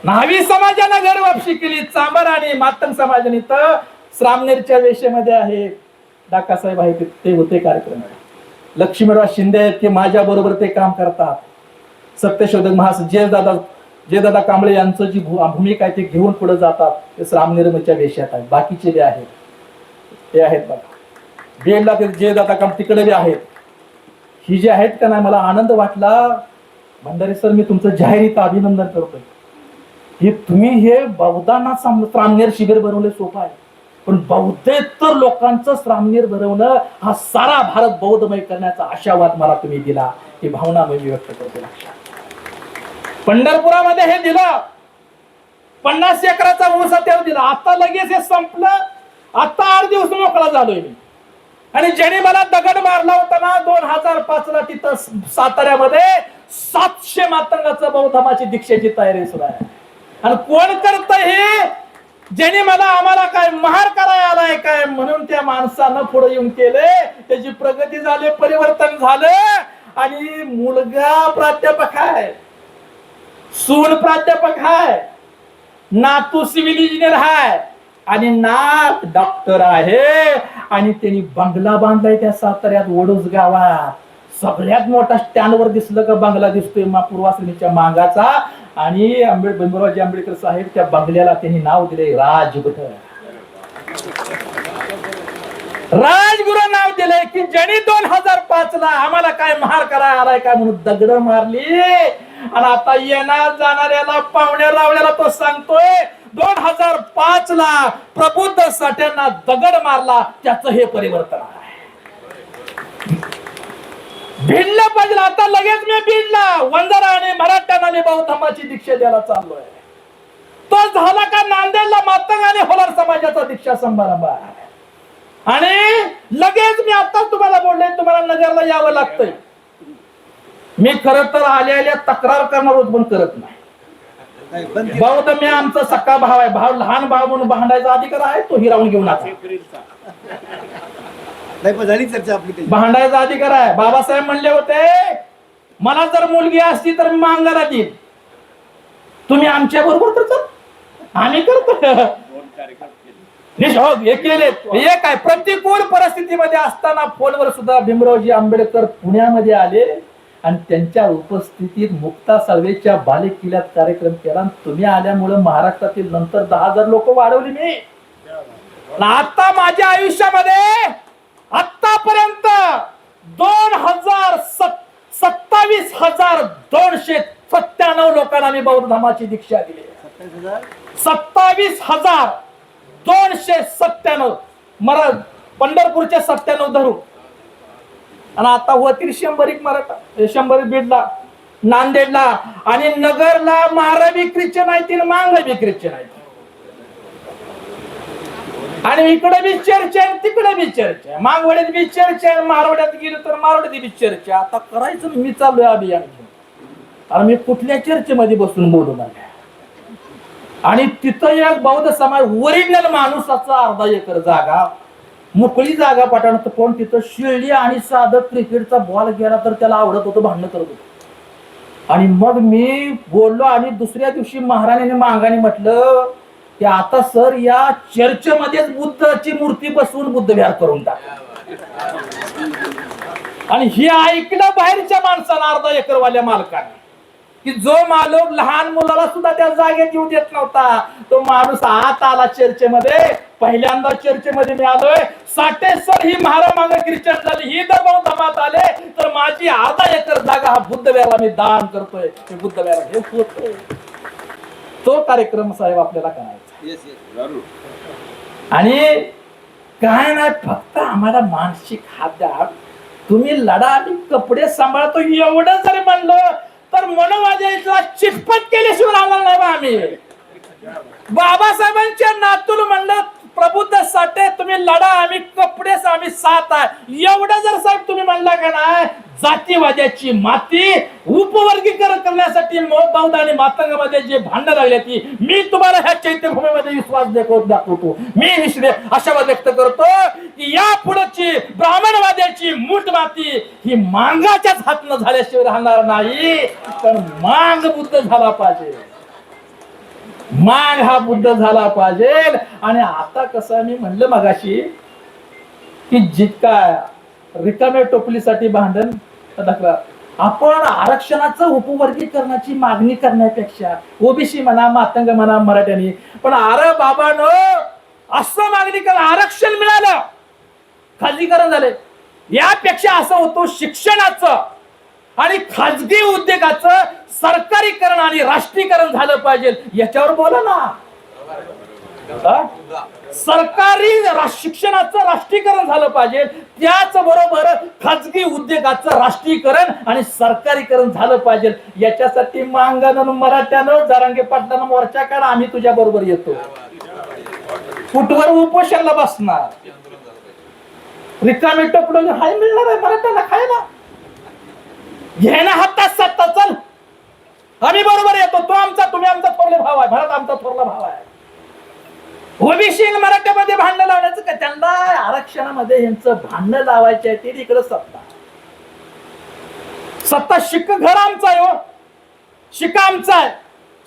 न्हावी समाजाने घर वापसी केली. चांभार आणि मातंग समाजाने तर श्रामनेरच्या वेशेमध्ये आहे. डाकासाहेब आहेत, ते होते कार्यक्रम. लक्ष्मीराव शिंदे आहेत की माझ्या बरोबर ते काम करतात. सत्यशोधक जयदादा कांबळे यांचं जी भूमिका आहे ते घेऊन पुढे जातात. ते श्रामनेरच्या वेशात आहेत. बाकीचे बी आहेत, ते आहेत बघा. बेडला ते जयदादा काम तिकडे बी आहेत. ही जी आहेत का नाही, मला आनंद वाटला. भंडारे सर, मी तुमचं जाहीर अभिनंदन करतोय. हे तुम्ही हे बौद्धांना श्रामनेर शिबिर बनवले सोपं आहे, पण बौद्धेतर लोकांचं श्रामनेर भरवणं हा सारा भारत बौद्धमय करण्याचा आशावाद मला तुम्ही दिला. ही भावना मी व्यक्त करतो. पंढरपुरामध्ये हे दिलं, 50 एकराचा ऊस तेव्हा दिला. आता लगेच हे संपलं. आता 8 दिवस मोकळा झालोय मी. आणि ज्याने मला दगड मारला होता ना 2005 ला, तिथं साताऱ्यामध्ये 700 मातंगाचं बौद्ध धर्माची दीक्षेची तयारी सुरू आहे. आणि कोण करत हे? ज्याने आम्हाला काय महार करायला आलाय काय म्हणून त्या माणसानं पुढे येऊन केले. त्याची प्रगती झाली, परिवर्तन झालं. आणि मुलगा प्राध्यापक आहे, सून प्राध्यापक आहे, नातू सिव्हिल इंजिनियर आहे आणि नात डॉक्टर आहे. आणि त्यांनी बंगला बांधलाय त्या साताऱ्यात वडूस गावात. सगळ्यात मोठा स्टँडवर दिसलं का बंगला दिसतोय पूर्वाश्रमीच्या मागाचा. आणि भीमरावजी आंबेडकर साहेब त्या बंगल्याला त्यांनी नाव दिले राजगृह. राजगृह नाव दिलंय की ज्यांनी 2005 ला आम्हाला काय महार करायला आलाय काय म्हणून दगड मारली. आणि आता येणार जाणाऱ्याला पाहुण्या लावल्याला तो सांगतोय 2005 ला प्रबुद्ध साठ्यांना दगड मारला, त्याचं हे परिवर्तन आहे. भिडलं पाहिजे. आता लगेच मी भिडला. वंजारा आणि मराठ्यांना मी बौद्ध धर्माची दीक्षा द्यायला चाललोय. तो झाला का नांदेडला मातंग आणि होलार समाजाचा दीक्षा समारंभ आहे. आणि लगेच मी आताच तुम्हाला बोलले, तुम्हाला नगरला यावं लागतंय. मी खरं तर आल्या तक्रार करणार होत पण करत नाही. बौद्ध मी आमचा सक्का भाव आहे. भाव लहान भाव म्हणून भांडायचा अधिकार आहे, तो हिरावून घेऊन आता भांडायचा अधिकार आहे. बाबासाहेब म्हणले होते मला जर मुलगी असती तर मी मांगाला देईन, तुम्ही आमच्या बरोबर तर चल, आम्ही करतो. हे केले. हे काय प्रतिकूल परिस्थितीमध्ये असताना फोनवर सुद्धा भीमरावजी आंबेडकर पुण्यामध्ये आले आणि त्यांच्या उपस्थितीत मुक्ता साळवेच्या बालेकिल्ल्यात कार्यक्रम केला. तुम्ही आल्यामुळे महाराष्ट्रातील नंतर 10,000 लोक वाढवली मी. आता माझ्या आयुष्यामध्ये आतापर्यंत 27,297 लोकांना मी बौद्ध धर्माची दीक्षा दिली. 27,297 मला पंढरपूरच्या 97 धरू. आणि आता होतील 100 मराठा, 100 बीडला, नांदेडला आणि नगरला. महारा बी ख्रिश्चन आहेत, मांग बी ख्रिश्चन आहेत. आणि इकडे बी चर्च आहे, तिकडे बी चर्च आहे. मागवड्यात बी चर्च आहे, मारवाड्यात गेलो तर मारवाड्यात बी चर्च आहे. आता करायचं मी चाललोय अभियान घेऊन. आणि मी कुठल्या चर्चमध्ये बसून बोलून आले. आणि तिथं एक बौद्ध समाज ओरिजिनल माणूसाचा 1/2 एकर जागा, मोकळी जागा पाठवणं. तर कोण तिथं शिळली आणि साधं क्रिकेटचा बॉल गेला तर त्याला आवडत होतं, भांडण करत होतं. आणि मग मी बोललो आणि दुसऱ्या दिवशी महाराजांनी मांगाने म्हटलं की आता सर या चर्चमध्येच बुद्धाची मूर्ती बसवून बुद्ध विहार करून टाक. आणि हे ऐकलं बाहेरच्या माणसाला, 1/2 एकर वाल्या मालकाने, की जो मालक लहान मुलाला सुद्धा त्या जागेत येऊ देत नव्हता, तो माणूस आत आला चर्चमध्ये. पहिल्यांदा चर्चेमध्ये मी आलोय. साठे सर ही महारामांग ख्रिश्चन झाली, ही जर भाऊ जमात आले तर माझी आधा एकर जागा हा बुद्ध विहाराला मी दान करतोय. हे बुद्ध विहार हे होतोय. तो कार्यक्रम साहेब आपल्याला करायचा. आणि काय नाही, फक्त आम्हाला मानसिक हात द्या. तुम्ही लढा, आम्ही कपडे सांभाळतो एवढं जरी म्हणलं तर मनोवाद्याचा चिटपट केल्याशिवाय राहणार नाही बा आम्ही. बाबासाहेबांच्या नातून म्हणलं प्रबुद्ध साठे तुम्ही लढा, आम्ही कपडेच आम्ही साथ आहे. एवढं जर साहेब तुम्ही म्हणला का नाही, जातीवाद्याची माती उपवर्गीकरण करण्यासाठी बौद्ध आणि मातंगामध्ये जे भांडण लागले ती मी तुम्हाला ह्या चैत्यभूमीमध्ये विश्वास दाखवतो. मी आशावाद व्यक्त करतो की या पुढची ब्राह्मणवाद्याची मूठ माती ही मांगाच्याच हातनं झाल्याशिवाय राहणार नाही. तर मांग बुद्ध झाला पाहिजे, मांग हा बुद्ध झाला पाहिजे. आणि आता कसं मी म्हणलं मगाशी की जितका रिकाम्या टोपलीसाठी भांडण दाखला, आपण आरक्षणाचं उपवर्गीकरणाची मागणी करण्यापेक्षा ओबीसी म्हणा, मातंग म्हणा, मराठ्यांनी पण अरे बाबानो असं मागणी करा, आरक्षण मिळालं, खाजगीकरण झाले, यापेक्षा असं होतं शिक्षणाचं आणि खाजगी उद्योगाचं सरकारीकरण आणि राष्ट्रीयकरण झालं पाहिजे. याच्यावर बोला ना. सरकारी शिक्षणाचं राष्ट्रीयकरण झालं पाहिजे, त्याच बरोबर खाजगी उद्योगाचं राष्ट्रीयकरण आणि सरकारीकरण झालं पाहिजे. याच्यासाठी मांगानं, मराठ्यानं, जरांगे पाटलानं मोर्चा काढा, आम्ही तुझ्या बरोबर येतो. कुठवर उपोषणाला बसणार, रिकामी टोपलं हाय मिळणार आहे मराठ्याला खायला, घेणं हातात सत्ता, चल आम्ही बरोबर येतो, तो आमचा तुम्ही आमचा थोरले भाव आहे, भारत आमचा थोरला भाव आहे. ओबीसी मराठ्यामध्ये भांडण लावण्याचं का, त्यांना आरक्षणामध्ये यांचं भांडण लावायचे आहे. ते इकडे सत्ता सत्ता शिक घर आमचा आहे, हो शिका आमचा आहे,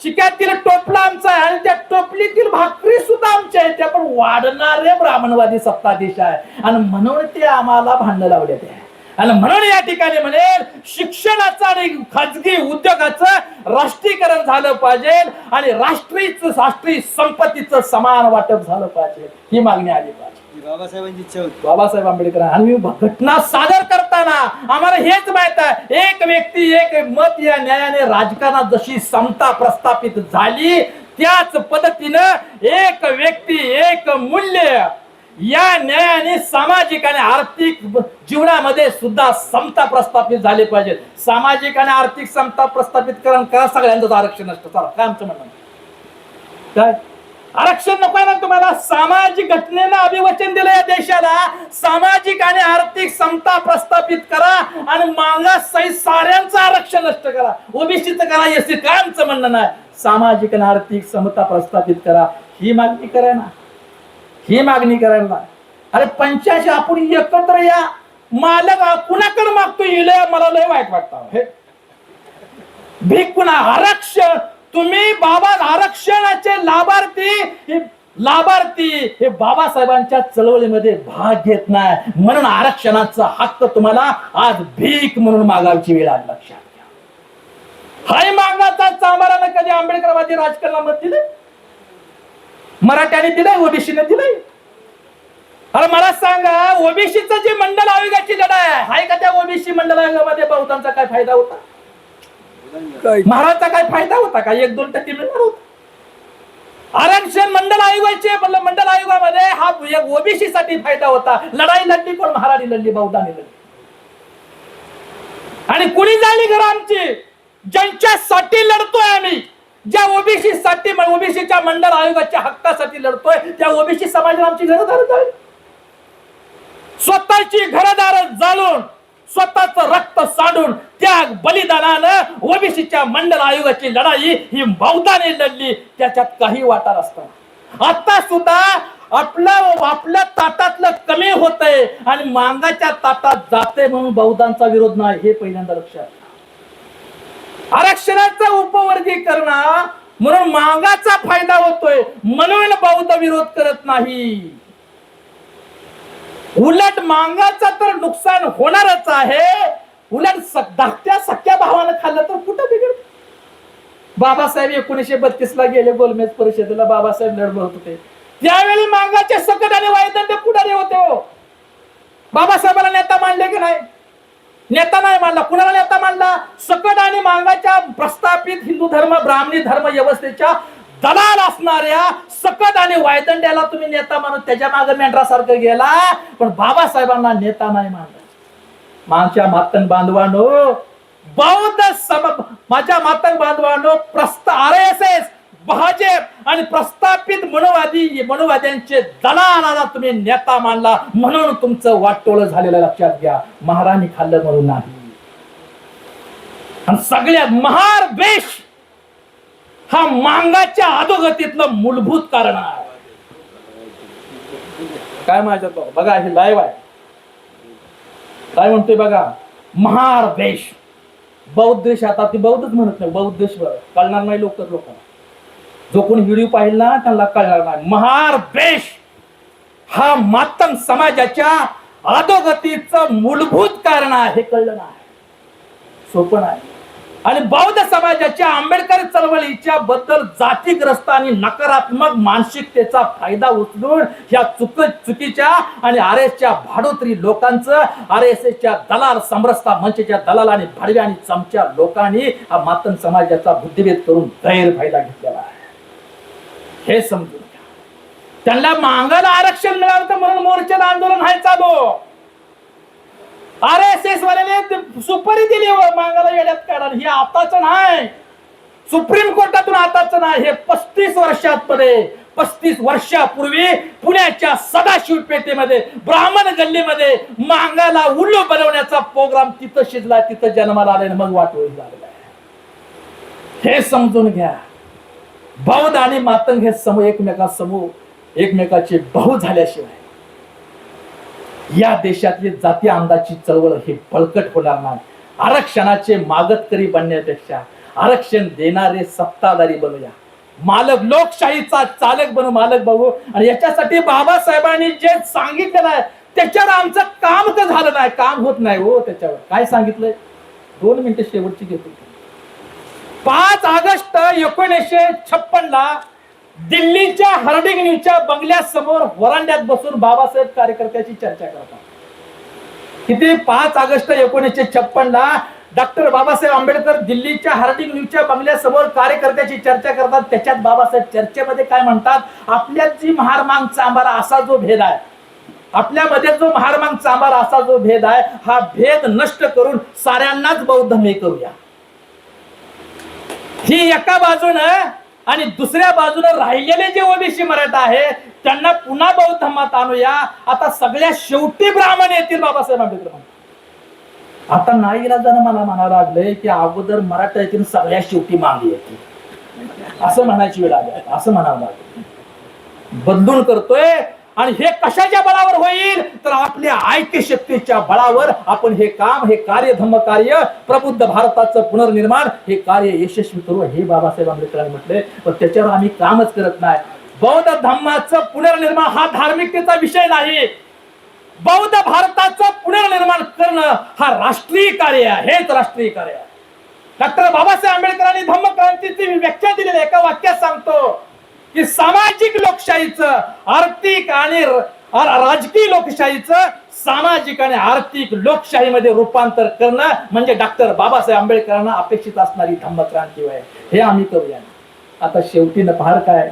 शिक्यातील टोपला आमचा आहे आणि त्या टोपलीतील भाकरी सुद्धा आमच्या आहे. त्या पण वाढणारे ब्राह्मणवादी सत्ताधीश आहे आणि म्हणून ते आम्हाला भांडण लावले ते. आणि म्हणून या ठिकाणी म्हणेल शिक्षणाचं आणि खाजगी उद्योगाचं राष्ट्रीयकरण झालं पाहिजे आणि राष्ट्रीय संपत्तीचं समान वाटप झालं पाहिजे. ही मागणी आली पाहिजे. बाबासाहेबांची इच्छा होती. बाबासाहेब आंबेडकर आणि घटना सादर करताना आम्हाला हेच माहित आहे, एक व्यक्ती एक मत या न्यायाने राजकारणात जशी समता प्रस्थापित झाली त्याच पद्धतीनं एक व्यक्ती एक मूल्य या न्यायाने सामाजिक आणि आर्थिक जीवनामध्ये सुद्धा समता प्रस्थापित झाले पाहिजे. सामाजिक आणि आर्थिक समता प्रस्थापित करा, सगळ्यांचं आरक्षण असतं. चला काय आमचं म्हणणं काय, आरक्षण नको ना तुम्हाला, सामाजिक घटनेनं अभिवचन दिलं या देशाला, सामाजिक आणि आर्थिक समता प्रस्थापित करा आणि मागास सहित साऱ्यांचं आरक्षण नष्ट करा, ओबीसीचं करा, एससी काय आमचं म्हणणं नाही, सामाजिक आणि आर्थिक समता प्रस्थापित करा. ही मागणी करा ना, ही मागणी करायला. अरे 85 आपण एकत्र या, मालक कुणाकडे मागतो मला लय वाईट वाटतं. हे भीक कुणा, आरक्षण तुम्ही बाबा आरक्षणाचे लाभार्थी हे बाबासाहेबांच्या चळवळीमध्ये भाग घेत नाही, म्हणून आरक्षणाचा हक्क तुम्हाला आज भीक म्हणून मागायची वेळ आली. लक्षात घ्या. हाय मागण्याचा चांबारानं कधी आंबेडकरवादी राजकारणामध्ये दिले, मराठ्याने दिलंय, ओबीसीने दिलंय. अरे मला सांगा, ओबीसीचं जे मंडल आयोगाची लढाई आहे का, त्या ओबीसी मंडल आयोगामध्ये बहुतांचा काय फायदा होता, महाराजचा काय फायदा होता का, 1-2% मिळणार होता. आरक्षण मंडल आयोगाचे मंडल आयोगामध्ये हा ओबीसी साठी फायदा होता. लढाई लढली पण महाराणी लढली, बौद्धांनी लढली. आणि कुणी झाली घर आमची, ज्यांच्यासाठी लढतोय आम्ही, ज्या ओबीसी साठी ओबीसीच्या मंडल आयोगाच्या हक्कासाठी लढतोय, त्या ओबीसी समाजाला आमची घरदार जाळली, स्वतःची घरदार जाळून, स्वतःच रक्त सांडून त्या बलिदानानं ओबीसीच्या मंडल आयोगाची लढाई ही बौद्धाने लढली. त्याच्यात काही वाटा नसताना आता सुद्धा आपल्या ताटातलं कमी होतंय आणि मांगाच्या ताटात जाते म्हणून बौद्धांचा विरोध नाही, हे पहिल्यांदा लक्षात. आरक्षणाचं उपवर्गीकरण म्हणून मागाचा फायदा होतोय म्हणून बौद्ध विरोध करत नाही. उलट मागाचा तर नुकसान होणारच आहे. उलट धाकट्या सख्या भावानं खाल्लं तर कुठं बिघड. बाबासाहेब 1932 ला गेले गोलमेज परिषदेला, बाबासाहेब लढवत होते. त्यावेळी मांगाचे सकट आणि वायदंड पुढारी होते हो. बाबासाहेबांना नेता मानले की नाही? नेता नाही मानला. कुणाला नेता मानला? सकट आणि मांगाच्या प्रस्थापित हिंदू धर्म ब्राह्मणी धर्म व्यवस्थेच्या दलाल असणाऱ्या सकट आणि वायदंड्याला तुम्ही नेता मानून त्याच्या मागे मेंढरासारखं गेला, पण बाबासाहेबांना नेता नाही मानला. माझ्या मातंग बांधवांनो, माझ्या मातंग बांधवांनो, RSS, भाजप आणि प्रस्थापित मनोवाद्यांचे दलालाला तुम्ही नेता मानला म्हणून तुमचं वाटोळ झालेलं लक्षात घ्या. महाराणी खाल्लं म्हणून नाही. आणि सगळ्यात महार द्वेष हा मांगाच्या अधोगतीतलं मूलभूत कारण आहे. काय माझ्यात बघा, हे लाईव्ह आहे. काय म्हणतोय बघा, महार द्वेष. बौद्ध देश, आता ती बौद्धच म्हणत नाही, बौद्ध देश कळणार नाही लोकांना. जो कोणी व्हिडिओ पाहिला ना त्यांना कळणार नाही. महार द्वेष हा मातंग समाजाच्या अधोगतीचं मूलभूत कारण आहे. हे कळलं नाही, सोपं नाही. आणि बौद्ध समाजाच्या आंबेडकर चळवळीच्या बद्दल जातीग्रस्त आणि नकारात्मक मानसिकतेचा फायदा उचलून या चुकीच्या आणि RSSच्या भाडोत्री लोकांचं, RSSच्या दलाल समरसता मंचच्या दलाल आणि भाडव्या आणि चमच्या लोकांनी हा मातंग समाजाचा बुद्धिभेद करून गैरफायदा घेतलेला आहे. हे समजून घ्या. त्यांना मागायला आरक्षण मिळालं म्हणून मोर्चाला आंदोलन आहे चालू. RSS वाल्याने सुपारी दिली मागायला येड्यात काढायला. हे आताच नाही, सुप्रीम कोर्टातून आताच नाही. हे 35 वर्षापूर्वी पुण्याच्या सदाशिव पेठेमध्ये ब्राह्मण गल्लीमध्ये मागायला उल्लू बनवण्याचा प्रोग्राम तिथं शिजला, तिथं जन्माला आले, मग वाटोळी झालेला आहे. हे समजून घ्या. बौद्ध आणि मातंग हे एकमेकाचे भाऊ झाल्याशिवाय या देशातली जाती अंदाची चळवळ हे बळकट होणार नाही. आरक्षणाचे मागतकरी बनण्यापेक्षा आरक्षण देणारे सत्ताधारी बनूया. मालक, लोकशाहीचा चालक बनू, मालक बघू. आणि याच्यासाठी बाबासाहेबांनी जे सांगितलेलं आहे त्याच्यावर आमचं काम तर झालं नाही, काम होत नाही हो. त्याच्यावर काय सांगितलंय? 2 मिनिटं शेवटची घेतो. 5 ऑगस्ट 1956 ला दिल्लीच्या हार्डिंग न्यूजच्या बंगल्यासमोर वरांड्यात बसून बाबासाहेब कार्यकर्त्याची चर्चा करतात. किती? 5 ऑगस्ट 1956 ला डॉक्टर बाबासाहेब आंबेडकर दिल्लीच्या हार्डिंग न्यूजच्या बंगल्यासमोर कार्यकर्त्याची चर्चा करतात. त्याच्यात बाबासाहेब चर्चेमध्ये काय म्हणतात? आपल्यात जी महारमांग चांबारा असा जो भेद आहे, आपल्यामध्ये जो महारमांग चांबारा असा जो भेद आहे, हा भेद नष्ट करून साऱ्यांनाच बौद्धमय करूया. ही एका बाजूनं. आणि दुसऱ्या बाजूने राहिलेले जे ओबीसी मराठा आहे त्यांना पुन्हा बौद्ध धर्मात आणूया. आता सगळ्या शेवटी ब्राह्मण येतील बाबासाहेब आंबेडकर म्हणतात. आता नाईलाजानं मला म्हणावं लागलंय की अगोदर मराठा येतील, सगळ्या शेवटी मागे येतील, असं म्हणायची वेळ आली. असं म्हणावं लागलं. बदलून करतोय. आणि हे कशाच्या बळावर होईल? तर आपल्या ऐक्यशक्तीच्या बळावर आपण हे कार्य, धम्म कार्य, प्रबुद्ध भारताचं पुनर्निर्माण हे कार्य यशस्वी करू, हे बाबासाहेब आंबेडकरांनी म्हटले. पण त्याच्यावर आम्ही कामच करत नाही. बौद्ध धम्माचं पुनर्निर्माण हा धार्मिकतेचा विषय नाही. बौद्ध भारताचं पुनर्निर्माण करणं हा राष्ट्रीय कार्य आहे. हेच राष्ट्रीय कार्य आहे. डॉक्टर बाबासाहेब आंबेडकरांनी धम्मक्रांतीची व्याख्या दिलेली एका वाक्यात सांगतो की सामाजिक लोकशाहीचं आर्थिक आणि राजकीय लोकशाहीचं सामाजिक आणि आर्थिक लोकशाहीमध्ये रूपांतर करणं म्हणजे डॉक्टर बाबासाहेब आंबेडकरांना अपेक्षित असणारी धम्मक्रांती आहे. हे आम्ही करूया. आता शेवटी न फार काय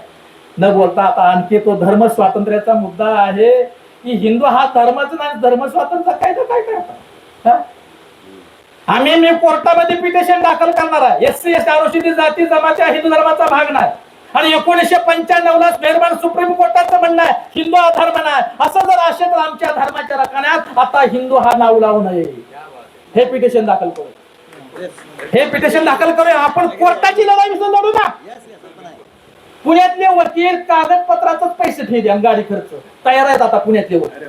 न बोलता आता आणखी तो धर्म स्वातंत्र्याचा मुद्दा आहे की हिंदू हा धर्मच नाही, धर्म स्वातंत्र्य काय तर काय मी कोर्टामध्ये पिटिशन दाखल करणार आहे. SC/ST अनुसूचित जाती जमातीच्या हिंदू धर्माचा भाग नाही. आणि 1995 ला निर्माण सुप्रीम कोर्टाचं म्हणणं आहे हिंदू हा धर्म नाही. असं जर असेल तर आमच्या धर्माच्या रकान्यात आता हिंदू हा नाव लावू नये. हे पिटिशन दाखल करू. हे पिटिशन दाखल करूया. आपण कोर्टाची लढाई विसरून लढू ना. पुण्यातले वकील कागदपत्राचे पैसे फी द्या, गाडी खर्च तयार आहेत आता पुण्यातले वकील.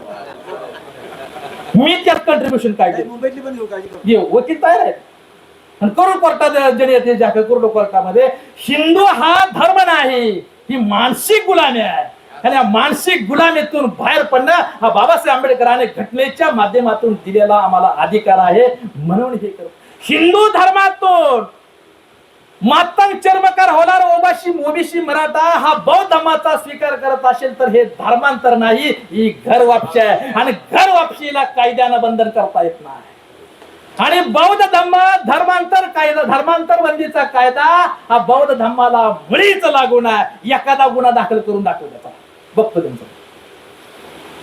मी त्यात कंट्रीब्युशन काय घेऊ, वकील तयार आहेत. करू कोर्टात करू कोर्टामध्ये. हिंदू हा धर्म नाही, ही मानसिक गुलामी आहे. आणि या मानसिक गुलामीतून बाहेर पडणं हा बाबासाहेब आंबेडकरांनी घटनेच्या माध्यमातून दिलेला आम्हाला अधिकार आहे. म्हणून हे करू. हिंदू धर्मातून मातंग चर्मकार होणार ओबीसी मराठा हा बौद्ध धर्माचा स्वीकार करत असेल तर हे धर्मांतर नाही, ही घर वापशी आहे आणि घर वापशीला कायद्यानं बंधन करता येत नाही. आणि बौद्ध धर्मांतर कायदा, धर्मांतर बंदीचा कायदा हा बौद्ध धर्माला मुळीच लागू नाही. एखादा गुन्हा दाखल करून दाखवण्याचा बघतो त्यांचं.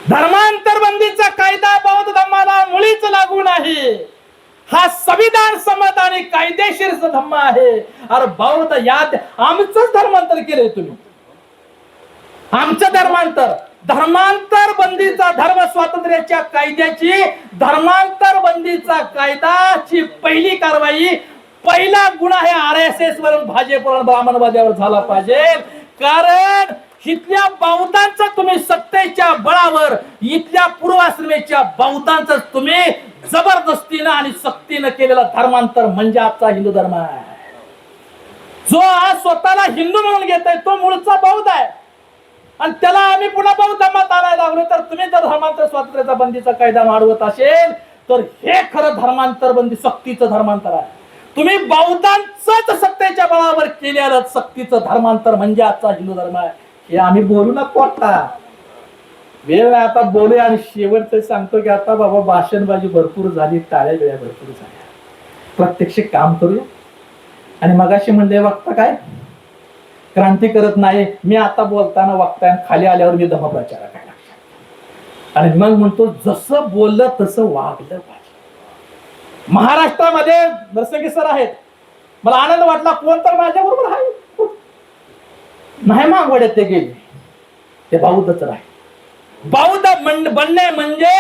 धर्मांतर बंदीचा कायदा बौद्ध धर्माला मुळीच लागू नाही. हा संविधान संमत आणि कायदेशीर धर्म आहे. अरे बौद्ध याद आमचंच धर्मांतर केलंय तुम्ही, आमचं धर्मांतर बंदीचा धर्म स्वातंत्र्याच्या कायद्याची धर्मांतर बंदीचा कायदाची पहिली कारवाई, पहिला गुन्हा हे RSS वरून भाजपवर ब्राह्मणवाद्यावर झाला पाहिजे. कारण इथल्या बौद्धांचा तुम्ही सत्तेच्या बळावर, इथल्या पूर्वाश्रमेच्या बौद्धांचा तुम्ही जबरदस्तीनं आणि सक्तीनं केलेला धर्मांतर म्हणजे आजचा हिंदू धर्म आहे. जो आज स्वतःला हिंदू म्हणून घेतोय तो मूळचा बौद्ध आहे आणि त्याला आम्ही पुन्हा बौद्ध धर्मात आणायला लागलो. तर तुम्ही जर धर्मांतर स्वातंत्र्याचा बंदीचा कायदा वाढवत असेल तर हे खरं धर्मांतर बंदी सक्तीचं धर्मांतर आहे. तुम्ही बौद्धांच सत्तेच्या बळावर केलेलं सक्तीचं धर्मांतर म्हणजे आजचा हिंदू धर्म आहे. हे आम्ही बोलू ना कोटा वेळ नाही, आता बोलूया. आणि शेवटचं सांगतो की आता बाबा भाषणबाजी भरपूर झाली, टाळ्या बिळ्या भरपूर झाल्या, प्रत्यक्ष काम करूया. आणि मगाशी म्हणले वक्ता काय क्रांती करत नाही, मी आता बोलताना वक्ता खाली आल्यावर मी धर्मप्रचार करायला आणि मग म्हणतो जसं बोललं तसं वागलं पाहिजे. महाराष्ट्रामध्ये नरसंगी सर आहेत, मला आनंद वाटला, कोण तर माझ्या बरोबर आहे नाही मागवड्यात ते गेले, ते बौद्धच राहील. बौद्ध बनणे म्हणजे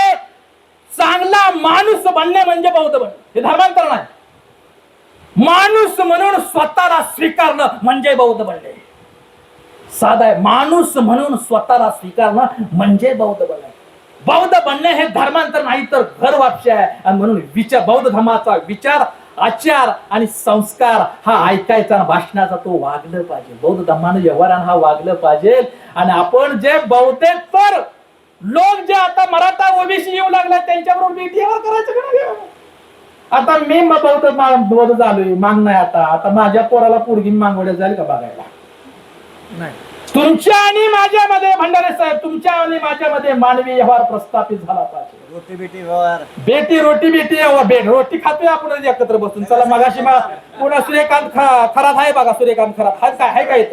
चांगला माणूस बनणे म्हणजे बौद्ध बनणे, हे धर्मांतर नाही. माणूस म्हणून स्वतःला स्वीकारणं म्हणजे बौद्ध बनणे. साधा आहे, माणूस म्हणून स्वतःला स्वीकारणं म्हणजे बौद्ध बनणे. बौद्ध बनणे हे धर्मांतर नाही तर घर वापशी आहे. आणि म्हणून विचार, बौद्ध धर्माचा विचार, आचार आणि संस्कार हा ऐकायचा, भाषणाचा तो वागलं पाहिजे. बौद्ध धर्मानं व्यवहारानं हा वागलं पाहिजे. आणि आपण जे बौद्धेतर लोक जे आता मराठा ओबीसी येऊ लागला त्यांच्याबरोबर व्यवहार करायचं का नाही. आता मी बौद्ध झालोय, माग नाही. आता माझ्या पोराला पोरगी मागवड्या जाईल का बघायला नाही. तुमच्या आणि माझ्यामध्ये भंडारे साहेब, तुमच्या आणि माझ्यामध्ये मानवी व्यवहार प्रस्थापित झाला पाहिजे. रोटी बेटी व्यवहार, बेटी रोटी बेटी बेट रोटी खातोय आपण एकत्र बसून. चला मगाशी पुन्हा सूर्यकांत खरात आहे बघा, सूर्यकांत खरात हाय काय, हाय काय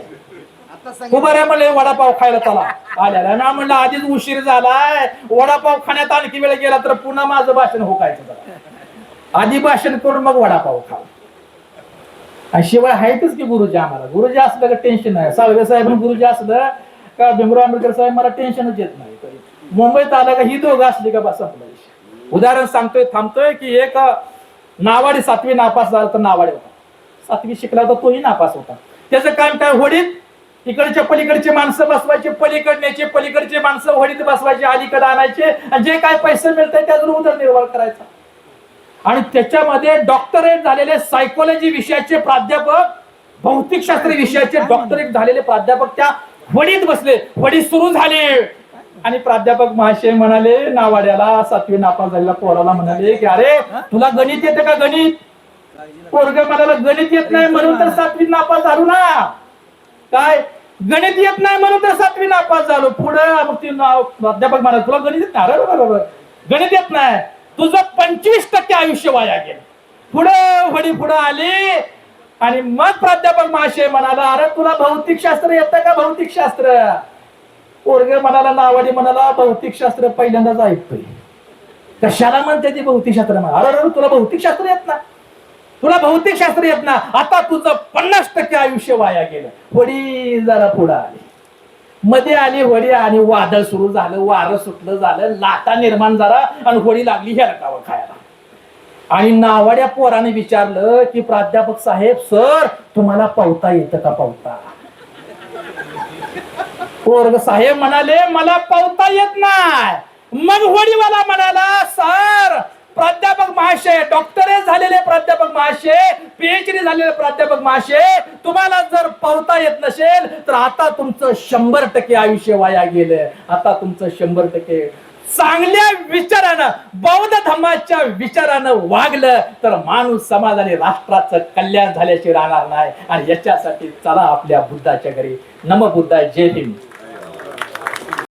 उभं रे म्हणले वडापाव खायला चला आल्याला ना. म्हणलं आधीच उशीर झालाय, वडापाव खाण्यात आणखी वेळ गेला तर पुन्हा माझं भाषण होकायचं. आधी भाषण करून मग वडापाव खा. आणि शिवाय आहेतच की गुरुजी, आम्हाला गुरुजी असलं का टेन्शन नाही. साळवे साहेब गुरुजी असलं का भीमराव आंबेडकर साहेब मला टेन्शनच येत नाही. मुंबईत आलं का ही दोघं असली का बस आपला विषय. उदाहरण सांगतोय, थांबतोय की एक नावाडी 7वी नापास झाला तर नावाडी होता, 7वी शिकला तर तोही नापास होता. त्याचं काम काय, होडीत इकडच्या पलीकडचे माणसं बसवायचे, पलीकडण्याचे पलीकडचे माणसं होडीत बसवायचे, अलीकडे आणायचे आणि जे काय पैसे मिळतात त्यातून उदरनिर्वाह करायचा. आणि त्याच्यामध्ये डॉक्टरेट झालेले सायकोलॉजी विषयाचे प्राध्यापक, भौतिकशास्त्र विषयाचे डॉक्टरेट झालेले प्राध्यापक त्या वडीत बसले. वडी सुरू झाले आणि प्राध्यापक महाशय म्हणाले नावाड्याला, 7वी नापास झालेला पोराला म्हणाले की अरे तुला गणित येते का गणित. पोरग म्हणाला गणित येत नाही म्हणून तर 7वी नापास झालो ना. काय गणित येत नाही म्हणून तर 7वी नापास झालो. पुढे प्राध्यापक म्हणाले तुला गणित येत नाही. अरे बरोबर गणित येत नाही, तुझं 25% आयुष्य वाया गेलं. पुढे वडी पुढे आली आणि मग प्राध्यापक महाशय म्हणाला अरे तुला भौतिकशास्त्र येतं का भौतिकशास्त्र. पोरग म्हणाला, नावाडी म्हणाला भौतिकशास्त्र पहिल्यांदाच ऐकतोय. कशाला म्हणते ती भौतिकशास्त्र. अरे तुला भौतिकशास्त्र येत ना, तुला भौतिकशास्त्र येत ना, आता तुझं 50% आयुष्य वाया गेलं. वडी जरा पुढे आली, मध्ये आली वडी आणि वादळ सुरू झालं, वारं सुटलं झालं, लाटा निर्माण झाला आणि होडी लागली हेरकावं खायला. आणि नावाड्या पोराने विचारलं की प्राध्यापक साहेब सर तुम्हाला पावता येतं का पावता. पोरग साहेब म्हणाले मला पावता येत नाही. मग होडीवाला म्हणाला सर प्राध्यापक महाशय, डॉक्टरेट झालेले प्राध्यापक महाशय, PhD झालेले प्राध्यापक महाशय, तुम्हाला जर पावता येत नसेल तर आता तुमचं 100% आयुष्य वाया गेलं. आता तुमचं 100% चांगल्या विचारानं बौद्ध धर्माच्या विचारानं वागलं तर माणूस समाज आणि राष्ट्राचं कल्याण झाल्याचे राहणार नाही. आणि याच्यासाठी चला आपल्या बुद्धाच्या घरी. नम बुद्धाय. जय भीम.